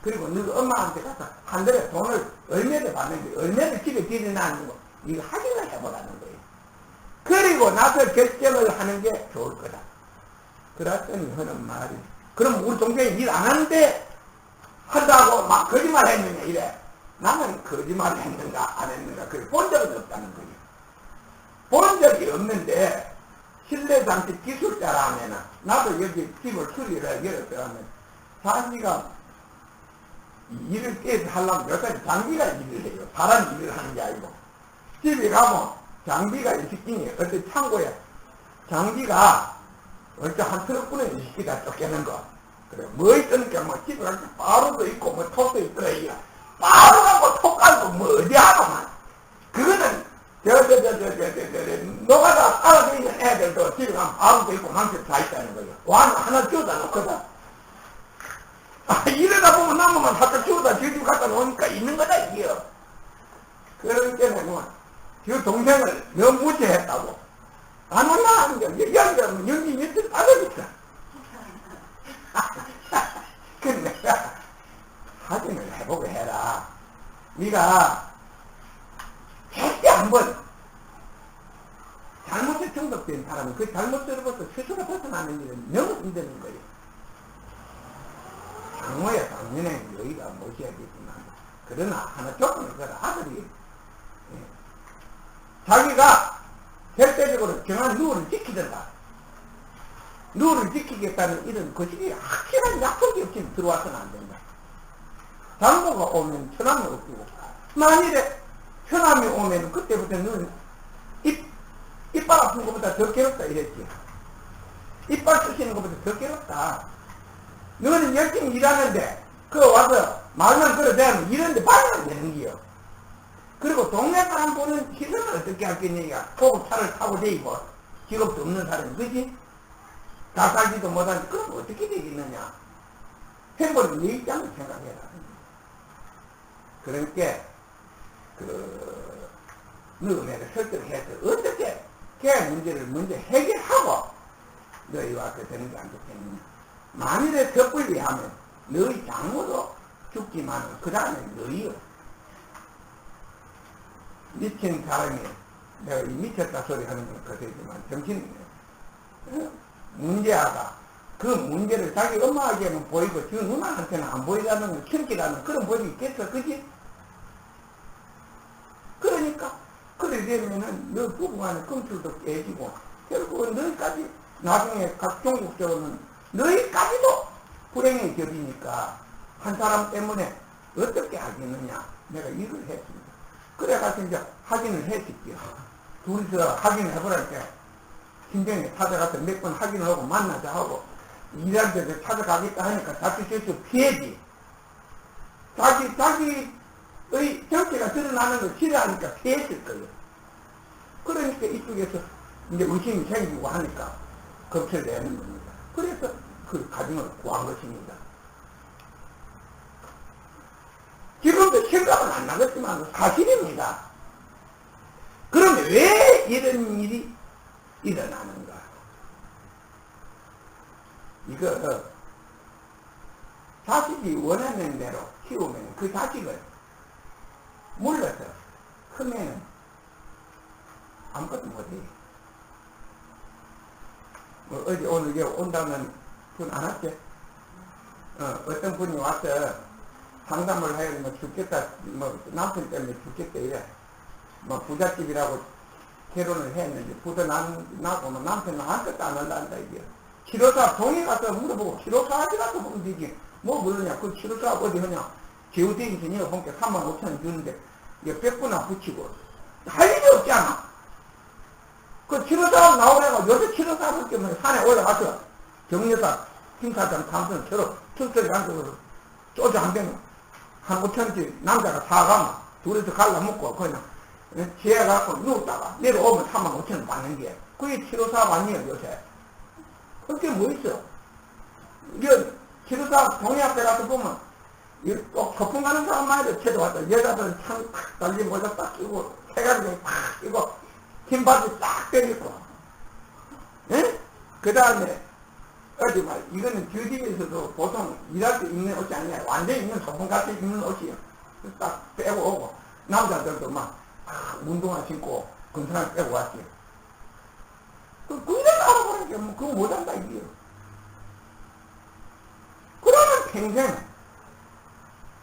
그리고 너가 엄마한테 가서 한 달에 돈을 얼마를 받는지 얼마를 집에 들여놨는 거 이거 확인을 해보라는 거예요. 그리고 나서 결정을 하는 게 좋을 거다. 그랬더니 하는 말이 그럼 우리 동생이 일 안 하는데 한다고 막 거짓말 했느냐 이래. 나는 거짓말을 했는가 안 했는가 그걸 본 적은 없다는 거예요. 본 적이 없는데 실내장치 기술자라면은 나도 여기 집을 수리를 열었어 하면 자기가 일을 깨서 하려면 여기까지 장비가 일을 해요. 사람 일을 하는 게 아니고 집에 가면 장비가 있으니 어떤 창고에 장비가 어째 한 트럭분에 20개가 쫓겨는 거. 그래, 뭐 있으니까 뭐 집에 갈 때 빠루도 있고 뭐 톡도 있더라, 이거. 빠루하고 톡 깔고 뭐 어디 하고만. 그거는, 노가다 따라다니는 애들도 집에 가면 빠루도 있고 망치도 다 있다는 거예요. 완 하나 주워다 놓거든. 이러다 보면 남으면 갖다 주워다 저집 갖다 놓으니까 있는 거다, 이게요. 그러기 때문에 뭐, 그 동생을 너무 무시했다고. 안 올라 하는 게, 여기는 연기 밑을 빠져있어. 근데 내가 확인을 해보고 해라. 네가 절대 한번 잘못에 정독된 사람은 그 잘못으로부터 스스로 벗어나는 일은 너무 힘드는 거예요. 장모야 당연히 여기가 모셔야겠지만 그러나 하나 조건을 걸어. 아들이 자기가 절대적으로 정한 룰을 지키든가 룰을 지키겠다는 이런 것이 확실한 약속이 없이 들어와서는 안 된다. 장모가 오면 처남이 없고 만일에 처남이 오면 그때부터 너는 이빨 아픈 것보다 더 괴롭다 이랬지. 이빨 쓰시는 것보다 더 괴롭다. 너는 열심히 일하는데 그거 와서 말만 걸어대면 이런데 말이 안 되는 기요. 그리고 동네 사람 보는 시선을 어떻게 할겠느냐. 고급 차를 타고 다니고 직업도 없는 사람 그지? 다 살지도 못하는데 그럼 어떻게 되겠느냐. 행보는 네 입장을 생각해라. 그러니까 너가 내가 설득해서 어떻게 걔 문제를 먼저 해결하고 너희 와서 되는 게 안 좋겠느냐. 만일에 섣불리 하면 너희 장모도 죽지만 그 다음에 너희요. 미친 사람이 내가 이 미쳤다 소리 하는 건 거되지만 정신 문제하다. 그 문제를 자기 엄마에게는 보이고 지금 누나한테는 안 보이라는 건 천기라는 그런 법이 있겠어. 그지? 그러니까 그래 되면은 너 부부간의 금줄도 깨지고 결국은 너희까지 나중에 각 종국적으로는 너희까지도 불행에 겨리니까 한 사람 때문에 어떻게 하겠느냐. 내가 일을 했습니다. 그래가지고 이제 확인을 했을게요. 둘이서 확인을 해보라니까 팀장에 찾아가서 몇 번 확인을 하고 만나자 하고 일할 때 찾아가겠다 하니까 자꾸 저쪽 피해지. 자기의 정체가 드러나는 걸 싫어하니까 피했을 거예요. 그러니까 이쪽에서 이제 의심이 생기고 하니까 겁을 내는 겁니다. 그래서 그 가정을 구한 것입니다. 지금도 생각은 안 나겠지만 사실입니다. 그런데 왜 이런 일이 일어나는가? 이거 자식이 원하는 대로 키우면 그 자식을 몰라서 크면 아무것도 못해요. 어제 오늘 여기 온다는 분 안 왔지? 어떤 분이 와서 상담을 해야 뭐 죽겠다, 뭐 남편 때문에 죽겠다 이래. 뭐 부잣집이라고 결혼을 했는데 부도 나고 뭐 남편은 아무것도 안 한단다 이게. 치료사 동에 가서 물어보고 치료사 하지라도 보면 되지. 뭐 그러냐. 그 치료사 어디 하냐. 제우대기선이요. 홍께 35,000원 주는데 이게 100분나 붙이고 할 일이 없잖아. 그 치료사 나오래가 요새 치료사 볼 때문에 산에 올라가서 정여사 김사장 탐선처럼 특별히 앉아서 소주 한 병 한 5,000원씩 남자가 사가면 둘이서 갈라먹고 그냥 지혜갖고 누웠다가 내려오면 35,000원 받는 게 그게 치료사 아니에요 요새. 그게 뭐 있어? 이거 치료사 동네 앞에 가서 보면 또 소풍 가는 사람만 해도 찾아왔다. 여자들은 창 달리 모자 딱 끼고 해가지고 팍 끼고 흰바지 딱 빼고 예? 그 다음에 어디 말 이거는 주집에서도 보통 일할 때 입는 옷이 아니야. 완전히 입는 소풍같이 입는 옷이에요. 딱 빼고 오고 남자들도 막 운동화 신고 건선을 빼고 왔지. 그걸 알아보는 게 뭐 그거 못한다 이게요. 그러면 평생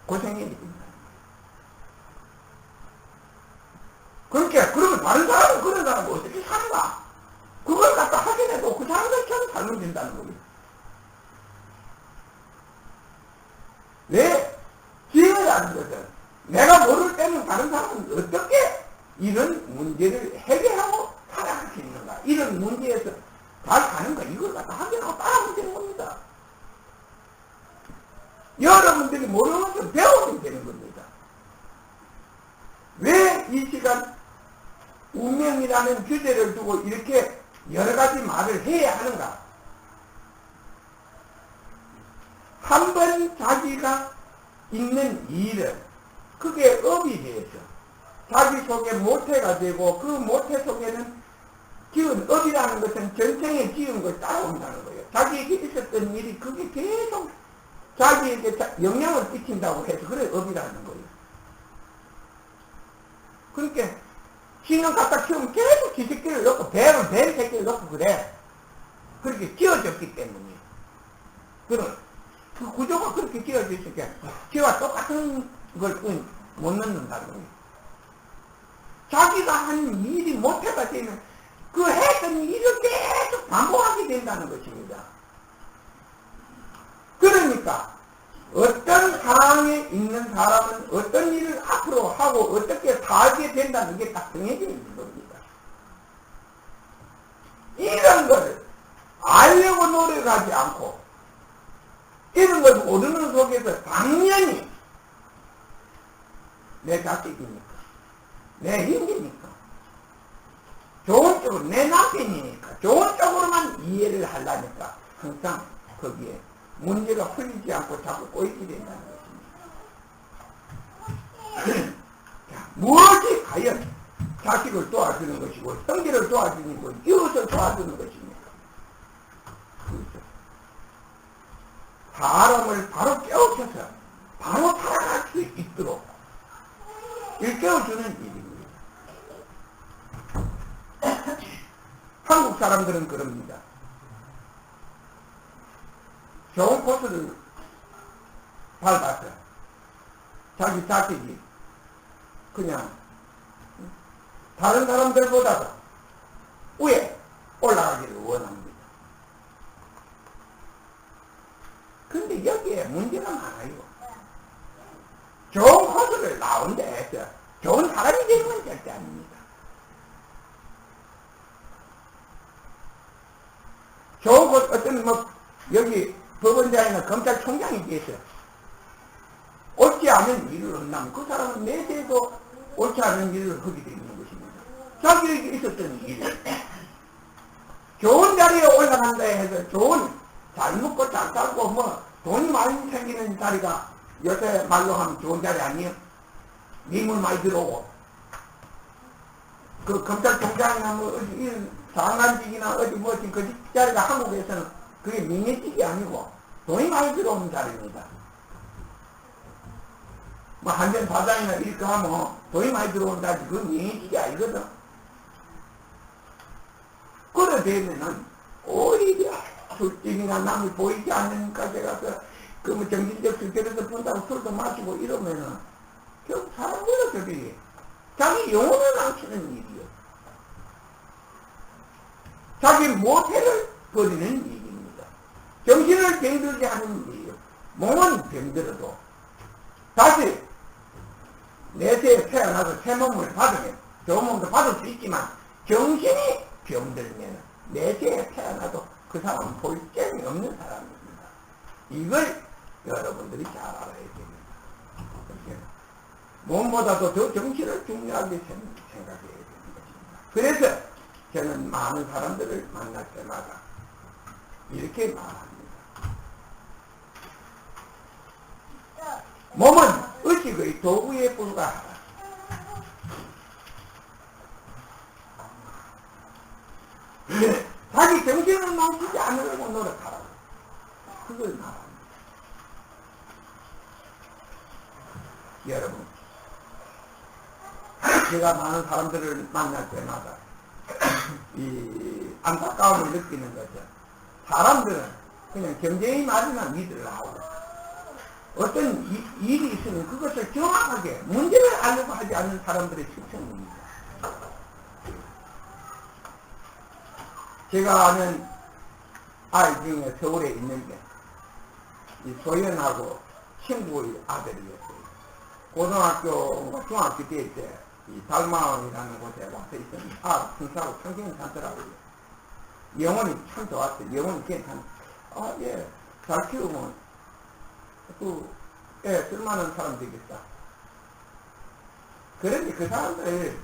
고생해야 됩니다. 그러니까 그러면 다른 사람은 그런 사람은 어떻게 사는가? 그걸 갖다 확인해도 그 사람들처럼 살면 된다는 거예요. 왜? 지혜라는 것은 내가 모를 때는 다른 사람은 어떻게 이런 문제를 해결하고 살아갈 수 있는가? 이런 문제에서 잘 가는가? 이걸 갖다 확인하고 따라하면 되는 겁니다. 여러분들이 모르는 것을 배우면 되는 겁니다. 왜 이 시간 운명이라는 주제를 두고 이렇게 여러 가지 말을 해야 하는가? 한 번 자기가 있는 일은 그게 업이 돼서 자기 속에 모태가 되고 그 모태 속에는 지은 업이라는 것은 전생에 지은 걸 따라온다는 거예요. 자기에게 있었던 일이 그게 계속 자기에게 영향을 끼친다고 해서 그래 업이라는 거예요. 그러니까 신경 갖다 키우면 계속 지 새끼를 넣고 뱀은 뱀 새끼를 넣고 그래. 그렇게 지어졌기 때문에. 그럼 그 구조가 그렇게 지어져 있으니까 지와 똑같은 걸 못 넣는다는 거예요. 자기가 한 일이 모태가 되면 그 했던 일을 계속 반복하게 된다는 것입니다. 그러니까 어떤 상황에 있는 사람은 어떤 일을 앞으로 하고 어떻게 살게 된다는 게 딱 정해져 있는 겁니다. 이런 걸 알려고 노력하지 않고 이런 걸 모르는 속에서 당연히 내 자식이니까 내 형제니까 좋은 쪽으로 내 남편이니까 좋은 쪽으로만 이해를 하려니까 항상 거기에 문제가 풀리지 않고 자꾸 꼬이게 된다는 것입니다. 자, 무엇이 과연 자식을 도와주는 것이고 형제를 도와주는 것이고 이웃을 도와주는 것입니까? 사람을 바로 깨우쳐서 바로 살아갈 수 있도록 일깨워주는 일입니다. 한국 사람들은 그럽니다. 좋은 코스를 밟았어. 자기 자식이 그냥 다른 사람들보다도 위에 올라가기를 원합니다. 근데 여기에 문제가 많아요. 좋은 코스를 나온다 해서 좋은 사람이 되는 건 절대 아닙니다. 좋은 코스, 어떤 여기 법원장이나 검찰총장이 돼서 옳지 않은 일을 한다면 그 사람은 내세도 옳지 않은 일을 하게 되는 것입니다. 자기에게 있었던 일, 좋은 자리에 올라간다 해서 좋은, 잘 먹고 잘 살고 돈이 많이 생기는 자리가 요새 말로 하면 좋은 자리 아니에요? 미물 많이 들어오고 그 검찰총장이나 어디 장관직이나 어디 그 자리가 한국에서는 그게 명예직이 아니고 돈이 많이 들어오는 자리입니다. 한전 사장이나 이렇게 하면 돈이 많이 들어오는 자리, 그건 명예직이 아니거든. 그래 되면은 오히려 술집이나 남이 보이지 않는 곳에 가서 정신적 스트레스 푼다고 술도 마시고 이러면은 결국 사람보다 저기 자기 영혼을 망치는 일이요. 자기 모태를 버리는 일입니다. 정신을 병들게 하는 일이요. 몸은 병들어도 다시 내세에 태어나서 새 몸을 받으면 좋은 몸도 받을 수 있지만 정신이 병들면 내세에 태어나도 그 사람은 볼 점이 없는 사람입니다. 이걸 여러분들이 잘 알아야 됩니다. 몸보다도 더 정신을 중요하게 생각해야 되는 것입니다. 그래서 저는 많은 사람들을 만날 때마다 이렇게 말합니다. 몸은 의식의 도구에 불과하다. 자기 정신을 망치지 않으려고 노력하라고. 그걸 말합니다. 여러분, 제가 많은 사람들을 만날 때마다 이 안타까움을 느끼는 거죠. 사람들은 그냥 경쟁이 맞으면 믿으려 하고 어떤 일이 있으면 그것을 정확하게 문제를 알려고 하지 않는 사람들의 특성입니다. 제가 아는 아이 중에 서울에 있는데 이 소연하고 친구의 아들이었어요. 고등학교가 중학교 때 이 달마을이라는 곳에 와서 있었는데 순수하고 참 괜찮더라고요. 영혼이 참 좋았어요. 영혼이 괜찮아. 예, 잘 키우면 쓸만한 사람 되겠다. 그런데 그 사람들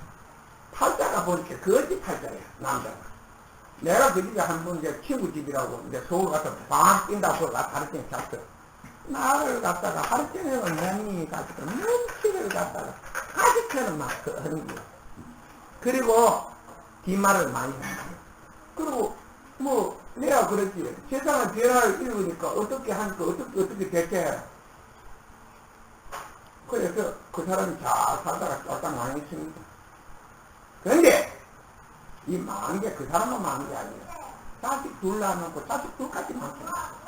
팔자가 보니까 거지 팔자야, 남자가. 내가 그 집에 한 번 친구 집이라고 이제 서울 가서 방학 뛴다고 하루 종일 잤어. 나를 갖다가 하루 종일 형님이 가지고 눈치를 갖다가 아직까지는 막 하는 거야. 그리고 뒷말을 많이 하는 거야. 그리고 내가 그랬지. 세상의 변화를 읽으니까 어떻게 하니까 어떻게 대체해라. 그래서 그 사람이 잘 살다가 쫄딱 망했습니다. 그런데 이 망한 게 그 사람만 망한 게 아니에요. 자식 둘 낳아놓고 자식 둘까지 망쳤어요.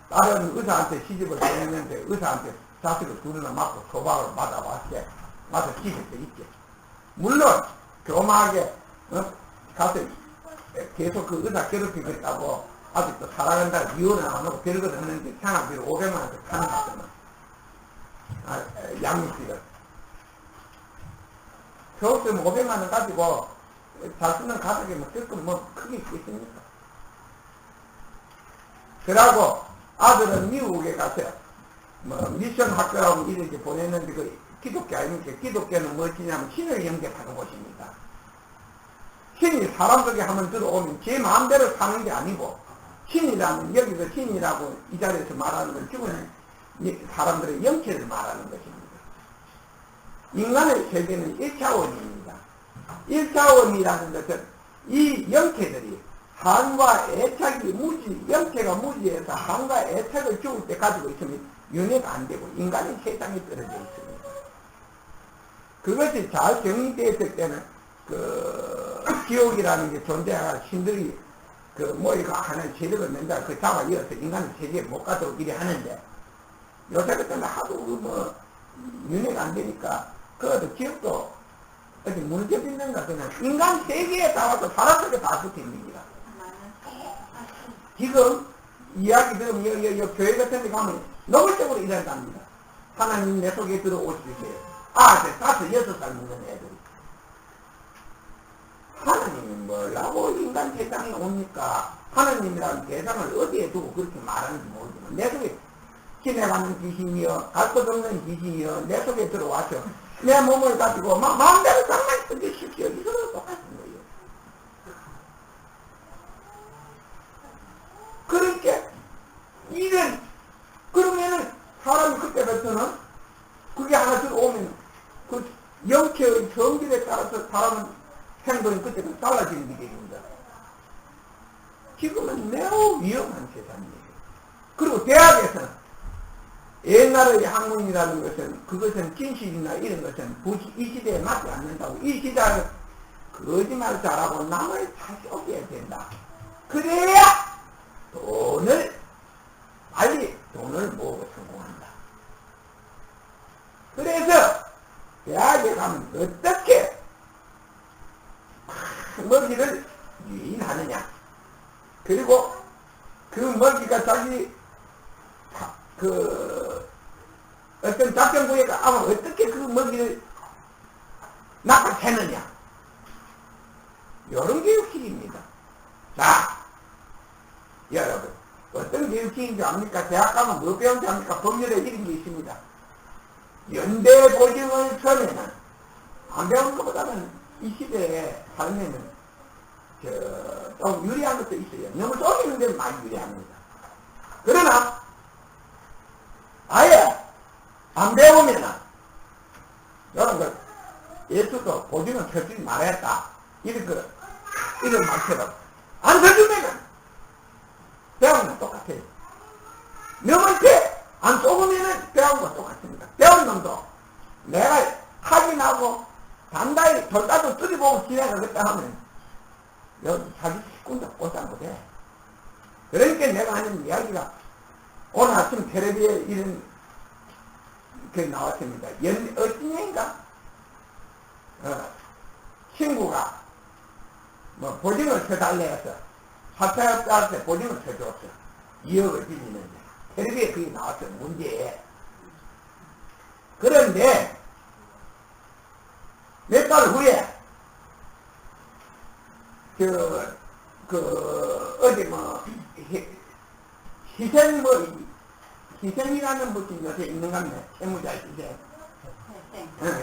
다른 의사한테 시집을 보냈는데 의사한테 자식을 둘이나 맞고 소박을 받아왔게 와서 집에서 있게. 물론 교마하게 가서 계속 그 의사 괴롭히고 있다고 아직도 사랑한다 이혼을 안 하고 별것 없는데 생활비를 500만 원씩 파는 것 같더만. 양육비를. 겨우 쓰면 500만 원 가지고 잘 쓰는 가족이 쓸건 크게 있겠습니까? 그러고 아들은 미국에 가서 미션 학교라고 이렇게 보냈는데 그 기독교 아닙니까? 기독교는 무엇이냐면 신을 영접하는 곳입니다. 신이 사람 속에 한번 들어오면 제 마음대로 사는 게 아니고 신이라면 여기서 신이라고 이 자리에서 말하는 건 죽은 사람들의 영체를 말하는 것입니다. 인간의 세계는 1차원입니다. 1차원이라는 것은 이 영체들이 한과 애착이 영체가 무지해서 한과 애착을 죽을 때 가지고 있으면 윤회가 안 되고 인간의 세상에 떨어져 있습니다. 그것이 잘 정리되었을 때는 기억이라는 게 존재하는 신들이 이거 하나의 세력을 맨날 잡아 이어서 인간의 세계에 못 가도록 이래 하는데, 요새 같은 하도 윤회가 안 되니까, 그것도 기억도 어디 무너져 있는가, 그냥 인간 세계에 다 와서 사람 속에 다 붙어 있는 거야. 지금 이야기 들으면 여 교회 같은 데 가면 노골적으로 일한답니다. 하나님 내 속에 들어오시세요. 저 5, 6살 먹는 애들이. 하나님이 뭐라고 인간 세상에 옵니까? 하나님이라는 대상을 어디에 두고 그렇게 말하는지 모르지만, 내 속에 지내가는 귀신이여, 갈 것 없는 귀신이여, 내 속에 들어와서 내 몸을 가지고 마음대로 장난 쓰기십시오. 이거랑 똑같은 거예요. 그러니까 그러면은 사람이 그때부터는 그게 하나 들어오면 그 영체의 성질에 따라서 사람은 행동이 그때부터 달라지는 게 됩니다. 지금은 매우 위험한 세상이에요. 그리고 대학에서는 옛날의 학문이라는 것은 그것은 진실이나 이런 것은 이 시대에 맞지 않는다고, 이 시대에 거짓말 잘하고 남을 다시 오게 된다. 그래야 빨리 돈을 모으고 성공한다. 그래서 대학에 가면 어떻게 먹이를 유인하느냐, 그리고 그 먹이가 자기 어떤 작전부에가 아마 어떻게 그 먹이를 낚아채느냐, 이런 교육식입니다. 자, 여러분, 어떤 교육식인지 압니까? 대학 가면 뭐 배운지 압니까? 법률에 이런 게 있습니다. 연대 보증을 전에는 안 배운 것보다는 이 시대에 살면은 좀 유리한 것도 있어요. 너무 쏘기는 데는 많이 유리합니다. 그러나 아예 안 배우면은 이런 걸 예수도 보증을 쳐주지 말아야겠다, 이런 말처럼 안 쳐주면은 배우는 건 똑같아요. 명한테 안 쏘으면은 배우는 건 똑같습니다. 배운 놈도 내가 확인하고 단단히 돌다도 뜯어보고 지나가겠다 하면 여기 자기 식구도 꼴상 못해. 그러니까 내가 하는 이야기가 오늘 아침 텔레비에 이런 게 나왔습니다. 어떤 얘인가? 친구가 보증을 쳐달래 해서 사퇴할때 보증을 쳐줬어. 2억을 빌리는데 텔레비에 그게 나왔어요. 문제에. 그런데 몇 달 후에 어디 희생이라는 것이 요새 있는 겁니다. 채무자 희생.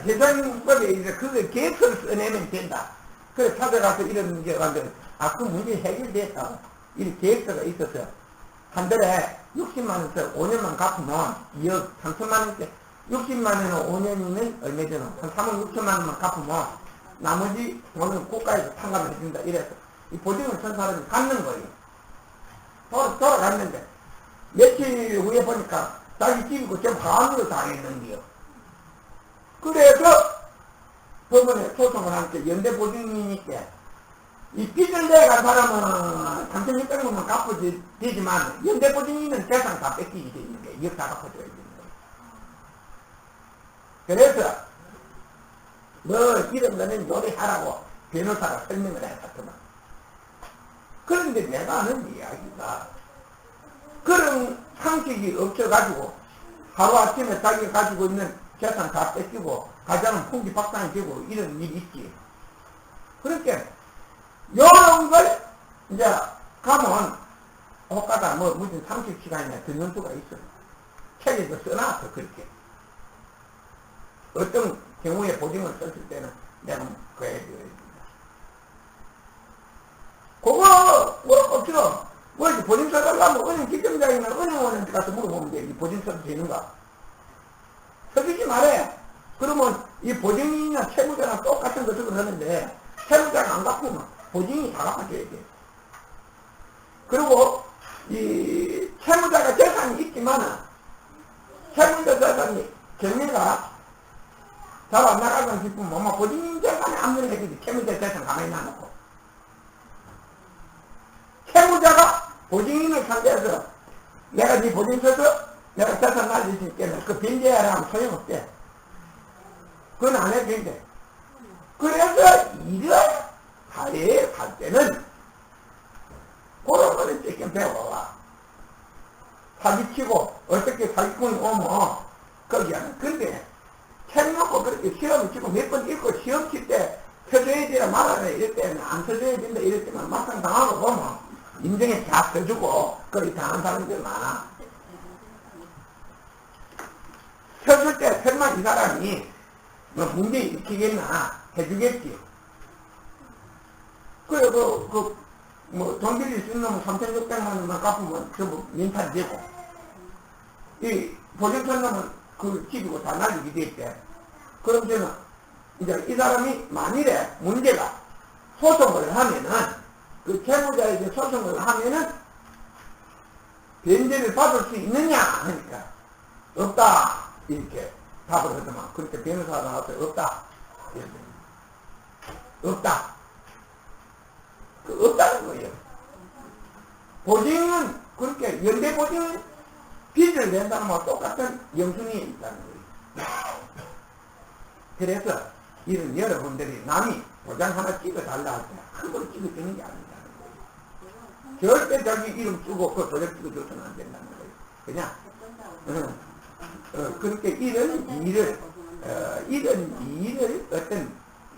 희생법에 이제 그거 계획서를 써내면 된다. 그래서 찾아가서 이런 문제가 가지고, 그 문제 해결됐다. 이 계획서가 있어서, 한 달에 60만원 써 5년만 갚으면 2억 3천만원째, 60만원은 5년이면 얼마잖아. 한 3억 6천만원만 갚으면 나머지 돈은 국가에서 탕감을 해준다. 이래서 이 보증을 선 사람이 갖는 거예요. 돌아갔는데 며칠 후에 보니까 자기 집이고 전부 가압류로 당했는데요. 그래서 법원에 소송을 하니까 연대 보증이니까 이 빚을 내간 사람은 3,600원만 갚아도 되지만 연대 보증인은 재산 다 뺏기게 되는 거예요. 이억 다 갚아줘야 되는 거예요. 그래서 이런 거는 요리하라고 변호사가 설명을 했었구만. 그런데 내가 하는 이야기가 그런 상식이 없어가지고 하루아침에 자기가 가지고 있는 재산 다 뺏기고 가장은 풍지박산이 되고 이런 일이 있지. 그러니까 요런 걸 이제 가면 혹가다 무슨 상식 시간이나 듣는 수가 있어. 책에도 써놨어. 그렇게 어떤 경우에 보증을 썼을 때는 내가 그 해줘야 그거 없죠. 보증 써달라면 은행 기점장이나 은행원한테 가서 물어보면 돼. 이 보증 써도 되는가? 써주지 말아요. 그러면 이 보증이나 채무자랑 똑같은 것을 하는데 채무자가 안 갚으면 보증이 다 갚아줘야 돼. 그리고 이 채무자가 재산이 있지만은 채무자 재산이 경매가 잘 안 나가면 싶으면 엄마 보증인 재산에 압류를 해주지. 채무자 재산 가만히 놔놓고. 채무자가 보증인을 상대해서 내가 네 보증 서서 내가 재산 날릴 수 있겠네. 그 빈재하라 하면 소용없대. 그건 안 해도 된대. 그래서 이런 사회에 갈 때는 그런 거를 조금 배워와. 사기치고 어떻게 사기꾼이 오면 거기야는. 근데 책 놓고 그렇게 시험을 치고 몇 번 읽고 시험 칠 때 쳐줘야 되나 말아라 이럴 때는 안 쳐줘야 된다 이럴 때만 막상 당하고 보면 인정에 다 쳐주고 거기 당한 사람들 많아. 쳐줄 때 설마 이 사람이 뭐 문제 일으키겠나 해주겠지. 그리고 뭐 돈 빌릴 수 있는 놈은 3,600만 원만 갚으면 전부 민탈 되고 이 보증선 놈은 그 집이고 다 날리게 됐대. 그럼 저는 이제 이 사람이 만일에 문제가 소송을 하면은 그 채무자에게 소송을 하면은 변제를 받을 수 있느냐 하니까 없다 이렇게 답을 하더만. 그렇게 변호사가 나와서 없다 이렇게. 없다. 없다는 거예요. 보증은 그렇게 연대 보증은 빚을 낸다는 거와 똑같은 영순위에 있다는 거예요. 그래서 이런 여러분들이 남이 도장 하나 찍어달라 할 때 함부로 찍어주는 게 아니라는 거예요. 절대 자기 이름 쓰고 그 도장 찍어줘서는 안 된다는 거예요. 그냥 그렇게 이런 일을 어떤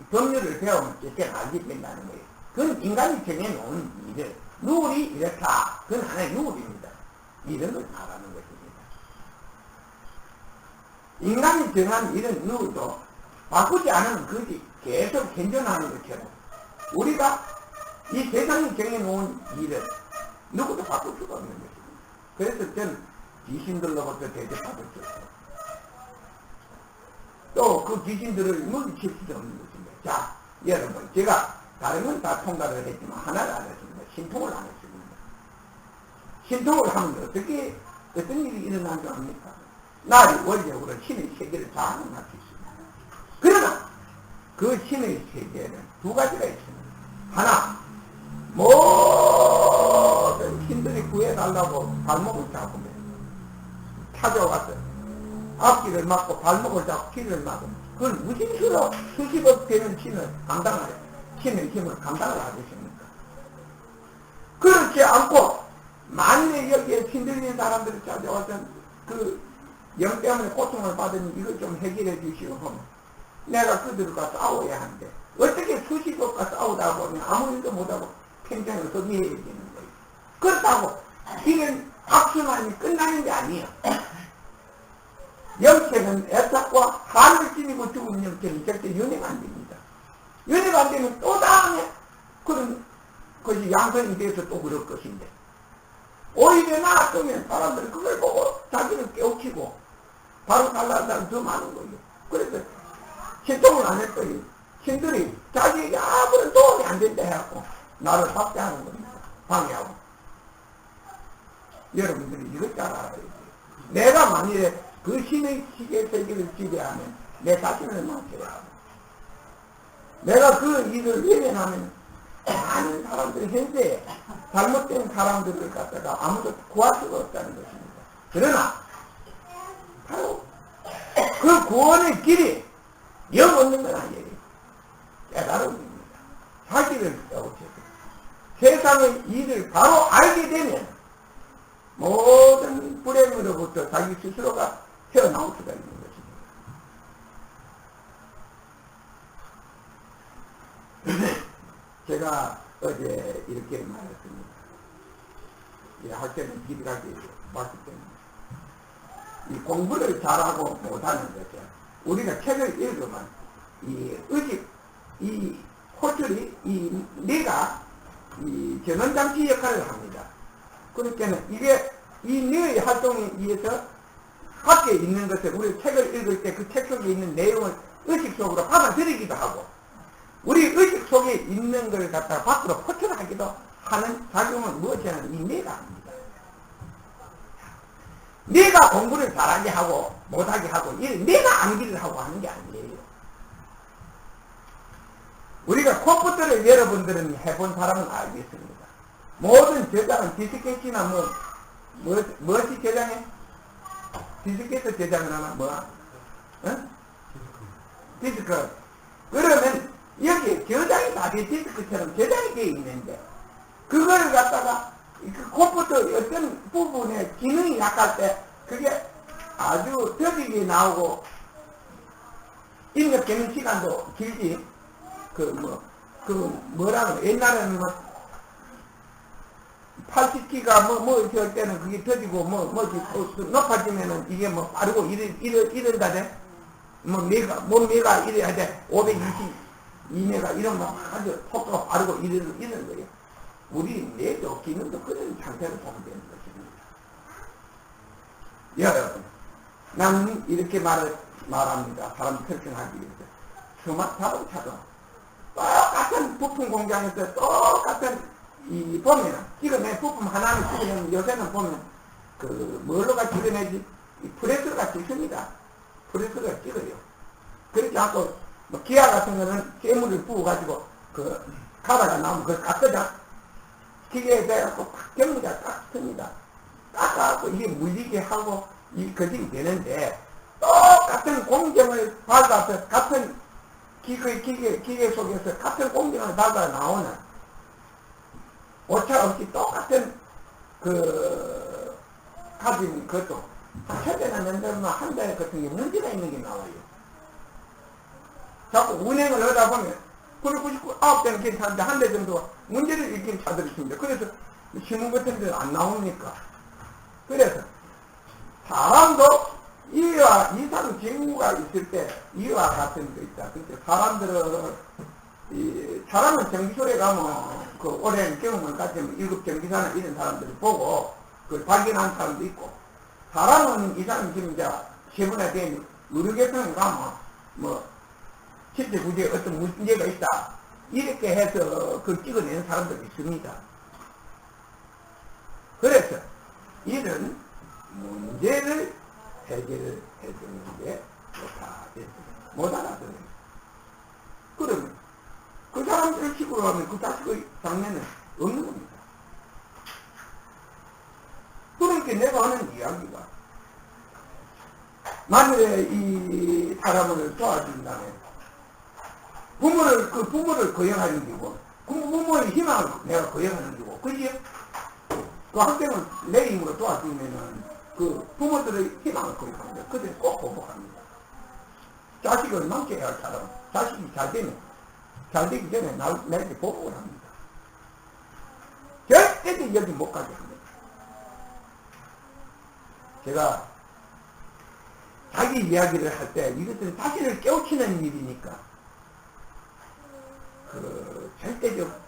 법률을 배우면 이렇게 알게 된다는 거예요. 그건 인간이 정해놓은 일을 룰이 이렇다. 그건 하나의 룰입니다. 이런 걸 말하는 것입니다. 인간이 정한 이런 룰도 바꾸지 않으면 그것이 계속 견존하는 것처럼 우리가 이 세상이 정해놓은 일을 누구도 바꿀 수가 없는 것입니다. 그래서 저는 귀신들로부터 대접받을 수 없고 또 그 귀신들을 물리칠 수도 없는 것입니다. 자, 여러분 제가 다른 건 다 통과를 했지만 하나를 안 했습니다. 신통을 안 했습니다. 신통을 하면 어떤 일이 일어난 줄 압니까? 날이 원력으로 신의 세계를 자아낼 수 있습니다. 그러나 그 신의 세계에는 두 가지가 있습니다. 하나, 모든 신들이 구해달라고 발목을 잡으면 찾아와서 앞길을 막고 발목을 잡고 길을 막으면 그걸 무심수로 수십억 되는 신을 감당하여 신의 힘을 감당을 하겠습니까? 그렇지 않고 만일에 여기에 신들린 사람들이 찾아와서 그 영 때문에 고통을 받으니 이걸 좀 해결해 주시오 하면 내가 그들과 싸워야 하는데 어떻게 수십억과 싸우다 보면 아무 일도 못하고 평생을 소비해야 되는 거예요. 그렇다고 이런 악순환이 끝나는 게 아니에요. 영체는 애착과 한을 지니고 죽은 영체는 절대 연애가 안 됩니다. 연애가 안 되면 또 다음에 그런 것이 양성이 돼서 또 그럴 것인데 오히려 나았으면 사람들이 그걸 보고 자기를 깨우치고 바로 달라는 사람이 더 많은 거예요. 그래서 신통을 안 했더니 신들이 자기에게 아무런 도움이 안 된다 해갖고 나를 박대하는 겁니다. 방해하고. 여러분들이 이것 잘 알아야 돼요. 내가 만일에 그 신의 세계를 지배하면 내 자신을 맡겨야 하고 내가 그 일을 외면하면 많은 사람들이 현재 잘못된 사람들을 갖다가 아무도 구할 수가 없다는 것입니다. 그러나 바로 그 구원의 길이 영 없는 건 아니에요. 깨달음입니다. 자기를 깨우쳐서 세상의 일을 바로 알게 되면 모든 불행으로부터 자기 스스로가 헤어나올 수가 있는 것입니다. 제가 어제 이렇게 말했습니다. 할 때는 기비하게 봤기 때문에 이 공부를 잘하고 못하는 것은 우리가 책을 읽으면 이 의식, 이 호출이 이 뇌가 이 전원장치 역할을 합니다. 그러니까 이게 이 뇌의 활동에 의해서 밖에 있는 것을 우리 책을 읽을 때 그 책 속에 있는 내용을 의식 속으로 받아들이기도 하고 우리 의식 속에 있는 걸 갖다가 밖으로 포출하기도 하는 작용은 무엇이냐면 이 뇌가 합니다. 뇌가 공부를 잘하게 하고 못하게 하고 이 뇌가 암기를 하고 하는 게 아니에요. 컴퓨터를 여러분들은 해본 사람은 알겠습니다. 모든 저장은 디스켓이나 무엇이 저장해? 디스켓 저장을 하나 뭐? 응? 디스크. 그러면 여기에 저장이 다 디스크처럼 저장이 되어 있는데 그걸 갖다가 그 컴퓨터 어떤 부분에 기능이 약할 때 그게 아주 더디게 나오고 입력되는 시간도 길지. 뭐라고 옛날에는 80기가 이렇게 할 때는 그게 터지고 높아지면은 이게 빠르고 이런다대 메가 이래야 돼 522메가 이런 아주 속도가 빠르고 이런 거예요. 우리 뇌도 기능도 그런 상태로 보면 되는 것입니다. 여러분, 나는 이렇게 말합니다. 사람 설정하기 위해서 자동차도 똑같은 부품 공장에서 똑같은 보면은 찍어내 부품 하나는 찍어내면 요새는 보면 뭘로가 찍어내지? 프레스가 찍습니다. 프레스가 찍어요. 그렇지 않고 기아 같은 거는 쇠물을 부어가지고 가다가 나오면 그걸 깎거든. 기계에 대해서 팍 깁니다. 깎습니다. 깎아갖고 이게 물리게 하고 거짓이 되는데 똑같은 공정을 밟아서 같은 기계 속에서 같은 공정을 밟아 나오는 오차 없이 똑같은 가진 것도 최대한 년들만 한 달 같은 게 문제가 있는 게 나와요. 자꾸 운행을 하다 보면 999대는 괜찮은데 한 대 정도 문제를 일으킨 차들이 있습니다. 그래서 신문 같은 데는 안 나옵니까? 그래서 사람도 이상 징후가 있을 때 이와 같은 거 있다. 근데 사람은 정기소에 가면 오랜 경험을 가지면 1급 정기사나 이런 사람들을 보고 그걸 발견한 사람도 있고, 사람은 이 사람 지금 이제 세분화 된 의료계통에 가면 실제 구제에 어떤 문제가 있다 이렇게 해서 그걸 찍어내는 사람들이 있습니다. 그래서 이런 문제를 해결을 해주는 게 못 알아듣는. 그러면 그 사람들 식으로 하면 그 자식의 장면은 없는 겁니다. 그러니까 내가 하는 이야기가, 만일에 이 사람을 도와준다면 부모를 거역하는 거고, 부모의 희망을 내가 거역하는 거고, 그지? 그 학생을 내 힘으로 도와주면은 그 부모들의 희망을 거역하는 거예요. 그때 꼭 보복합니다. 자식을 망쳐야 할 사람, 자식이 잘 되기 전에 나에게 보복을 합니다. 절대로 여기 못 가게 합니다. 제가 자기 이야기를 할 때 이것들은 자신을 깨우치는 일이니까 절대적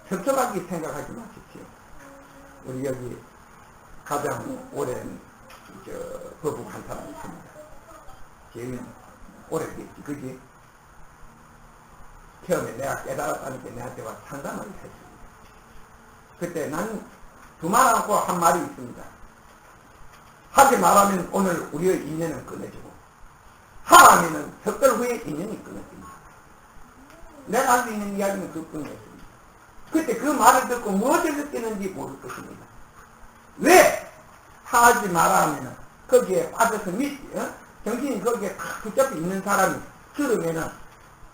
섭섭하게 생각하지 마십시오. 우리 여기 가장 오랜 거북 한 사람이 있습니다. 제일 오래됐지, 그지? 처음에 내가 깨달았다니까 내한테 와서 상담을 했습니다. 그때 난 그만하고 한 말이 있습니다. 하지 말하면 오늘 우리의 인연은 끊어지고, 하라면은 석 달 후에 인연이 끊어집니다. 내가 할 수 있는 이야기는 그뿐이었습니다. 그때 그 말을 듣고 무엇을 느끼는지 모를 것입니다. 왜? 하지 마라 하면은 거기에 빠져서 정신이 거기에 탁 붙잡혀 있는 사람이 들으면은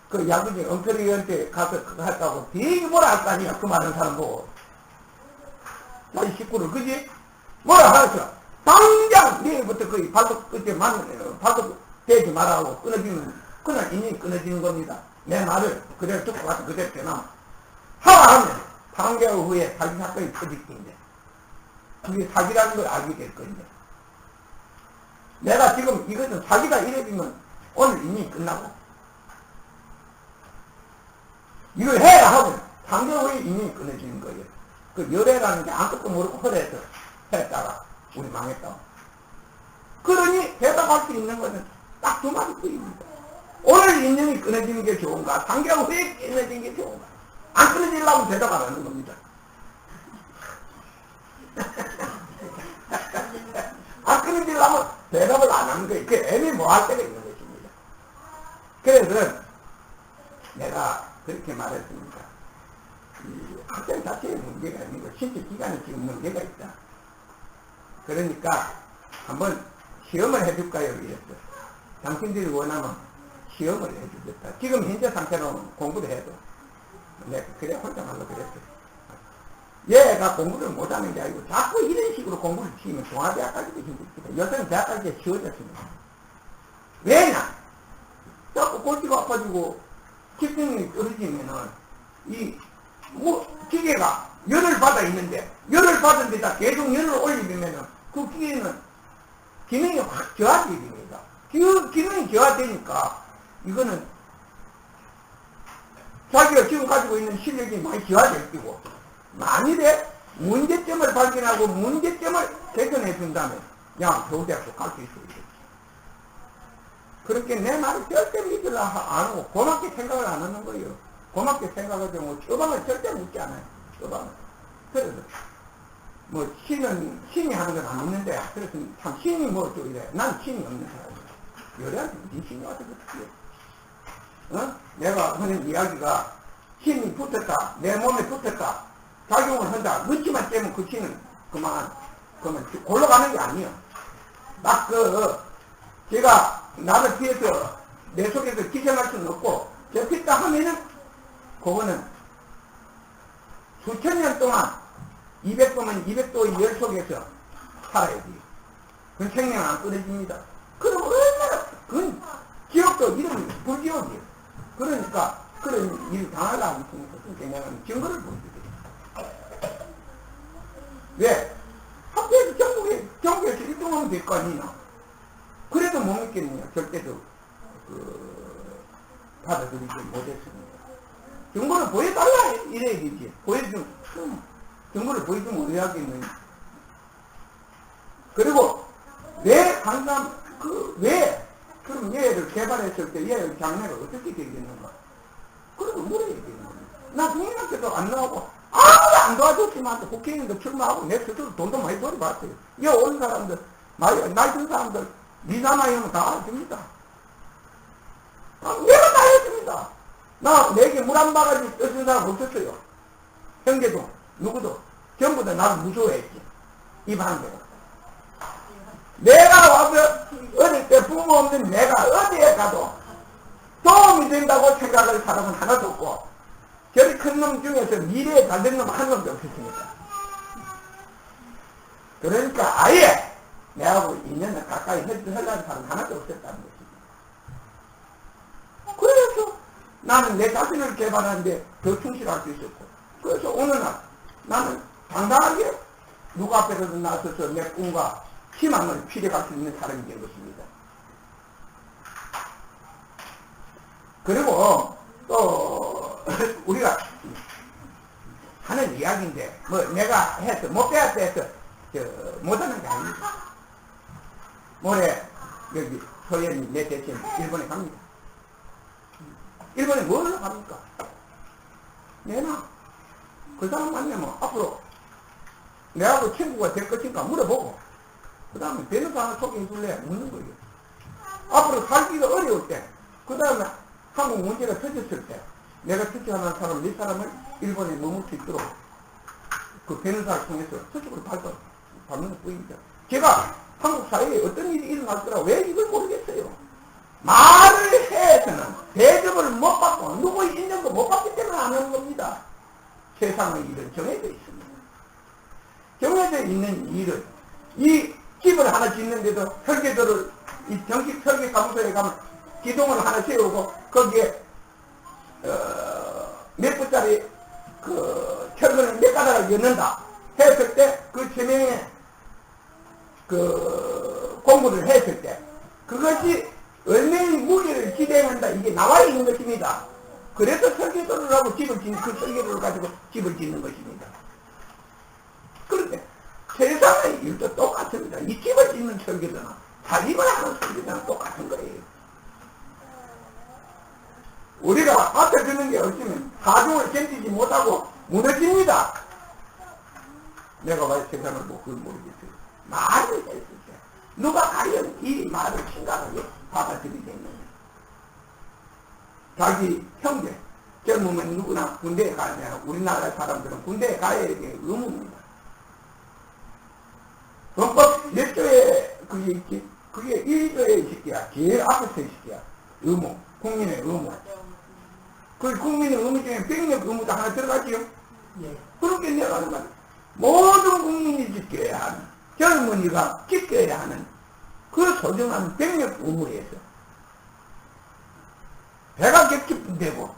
그 야구지 엉터리한테 가서 그거 했다고 되게 뭐라 할 거 아니야. 그 많은 사람 보고. 자기 식구를, 그지? 뭐라 하겠어? 당장 내일부터 거의 발톱 끝에 발톱 대지 말라고 끊어지면 그날 인연이 끊어지는 겁니다. 내 말을 그대로 듣고 가서 그대로 되나 하라 하면 3개월 후에 사기 사건이 터질 텐데, 그게 사기라는 걸 알게 될 건데, 내가 지금 이것은 사기가 이래지면 오늘 인연이 끝나고, 이걸 해야 하면 3개월 후에 인연이 끊어지는 거예요. 그 열애라는 게 아무것도 모르고 허래해서 했다가 우리 망했다. 그러니 대답할 수 있는 것은 딱 두 마디뿐입니다. 오늘 인연이 끊어지는 게 좋은가? 3개월 후에 끊어지는 게 좋은가? 안 끊어지려면 대답 안 하는 겁니다. 안 끊어지려면 대답을 안 하는 거예요. 그 애매모호할 때가 있는 것입니다. 그래서 내가 그렇게 말했습니다. 이 학생 자체의 문제가 아니고 신체 기관에 지금 문제가 있다. 그러니까 한번 시험을 해줄까요? 이랬어요. 당신들이 원하면 시험을 해주겠다. 지금 현재 상태로는 공부를 해도 내가 그래 혼자 말로 그랬어요. 얘가 공부를 못하는 게 아니고 자꾸 이런 식으로 공부를 치면 종합대학까지도 힘들겠다. 요새는 대학까지 쉬워졌습니다. 왜냐? 자꾸 골치가 아파지고 집중력이 떨어지면은 기계가 열을 받아 있는데 열을 받은 데다 계속 열을 올리면은 그 기계는 기능이 확 저하되게 됩니다. 기능이 저하되니까 이거는 자기가 지금 가지고 있는 실력이 많이 저하될 거고 만일에 문제점을 발견하고 문제점을 개선해 준다면 야 겨우대학교 갈 수 있어요. 그렇게 내 말을 절대 믿으려 안 하고 고맙게 생각을 안 하는 거예요. 고맙게 생각하지 뭐 처방을 절대 묻지 않아요. 처방을. 그래서 뭐 신이 하는 건 안 믿는데 그래서 참 신이 뭐죠 이래. 난 신이 없는 사람이에요. 요래한테 무슨 신이 와서 어떻게 내가 하는 이야기가 신이 붙었다. 내 몸에 붙었다. 작용을 한다. 늦지만 째면 그 신은 그러면 골로 가는 게 아니에요. 막 제가 나를 피해서 내 속에서 기생할 수는 없고 접혔다 하면은 그거는 수천 년 동안 200도면 200도의 열 속에서 살아야 돼요. 그건 생명 안 끊어집니다. 그럼 얼마나 그건 지옥도 이름이 불지옥이에요. 그러니까 그런 일을 당하려고 했으니까 내가 증거를 보여드려요. 왜? 학교에서 전국에서 1등하면 될 거 아니냐. 그래도 못 믿겠느냐. 절대로 받아들이지 못했습니다. 증거를 보여달라 이래야 되지. 증거를 보여주면 왜 하겠느냐. 그리고 왜 그럼 얘를 개발했을 때 얘의 장래가 어떻게 되겠는가. 그리고 물어야 되는 겁니다. 나 국민학교도 안 나오고 아무도 안 도와줬지만 국회의원도 출마하고 내 스스로 돈도 많이 벌어봤어요. 이 온 사람들 나이 든 사람들 미사마이면 다 알아줍니다. 내가 다 했습니다. 내게 물 한 바가지 떠준 사람 없었어요. 형제도 누구도 전부 다 나를 무서워했지. 입하는 데가. 내가 와서 어릴 때 부모 없는 내가 어디에 가도 도움이 된다고 생각할 사람은 하나도 없고 저리 큰 놈 중에서 미래에 달린 놈 한 놈도 없었습니다. 그러니까 아예 내하고 인연을 가까이 하려는 사람 하나도 없었다는 것입니다. 그래서 나는 내 자신을 개발하는데 더 충실할 수 있었고 그래서 어느 날 나는 당당하게 누구 앞에서도 나서서 내 꿈과 희망을 피력할 수 있는 사람이 된 것입니다. 그리고 또 우리가 하는 이야기인데 뭐 내가 해서 못 배웠다 해서 못하는 게 아닙니다. 모레 여기 소연이 내 대신 일본에 갑니다. 일본에 뭘로 갑니까? 내나 그 사람 만나면 앞으로 내하고 친구가 될 것인가 물어보고 그 다음에 변호사 하나 소개해 줄래? 묻는 거예요. 앞으로 살기가 어려울 때 그 다음에 한국 문제가 터졌을 때 내가 추천하는 사람 네 사람을 일본에 머물 수 있도록 그 변호사를 통해서 서쪽으로 밟는 것 뿐입니다. 제가 한국 사회에 어떤 일이 일어날 거라 왜 이걸 모르겠어요. 말을 해서는 대접을 못 받고 누구의 인정도 못 받기 때문에 안 하는 겁니다. 세상의 일은 정해져 있습니다. 정해져 있는 일은 이 집을 하나 짓는데도 설계도를 이 정식 설계 사무소에 가면 기둥을 하나 세우고 거기에 몇 분짜리 그 철근을 몇 가닥을 넣는다 했을 때 그 세명의 그 공부를 했을 때 그것이 얼마의 무게를 기대한다 이게 나와 있는 것입니다. 그래서 설계도를 하고 집을 짓는 그 설계도를 가지고 집을 짓는 것입니다. 그런데 세상의 일도 똑같습니다. 이 집을 짓는 설계도는 살림을 하는 설계도는 똑같은 거예요. 우리가 받쳐주는 게 없으면 가중을 견디지 못하고 무너집니다. 내가 왜 세상을 그걸 모르겠어요. 말을 했을 때 누가 과연 이 말을 심각하게 받아들이겠느냐. 자기 형제, 젊으면 누구나 군대에 가냐. 우리나라 사람들은 군대에 가야 이게 의무입니다. 헌법 몇 조에 그게 있지? 그게 1조에 있을게야. 제일 앞에서 있을게야. 의무. 국민의 의무. 그 국민의 의무 중에 병력 의무도 하나 들어가지요? 예. 그렇게 내가 하는 말이야. 모든 국민이 지켜야 하는, 젊은이가 지켜야 하는 그 소중한 병력 의무에서 배가 격집되고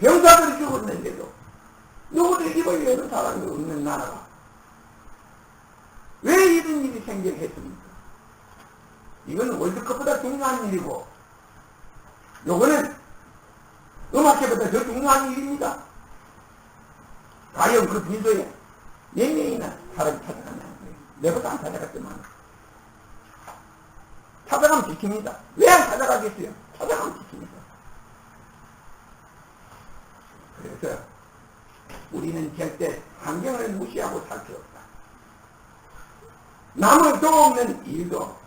병사들이 죽었는데도 누구도 입을 여는 사람이 없는 나라가 왜 이런 일이 생겨했습니까? 이건 월드컵보다 중요한 일이고 요거는 음악회보다 더 중요한 일입니다. 과연 그 빈소에 몇 명이나 사람이 찾아갔냐는 거예요. 내보다 안 찾아갔지만 찾아가면 지킵니다. 왜 안 찾아가겠어요? 찾아가면 지킵니다. 그래서 우리는 절대 환경을 무시하고 살 수 없다. 남을 도우는 일도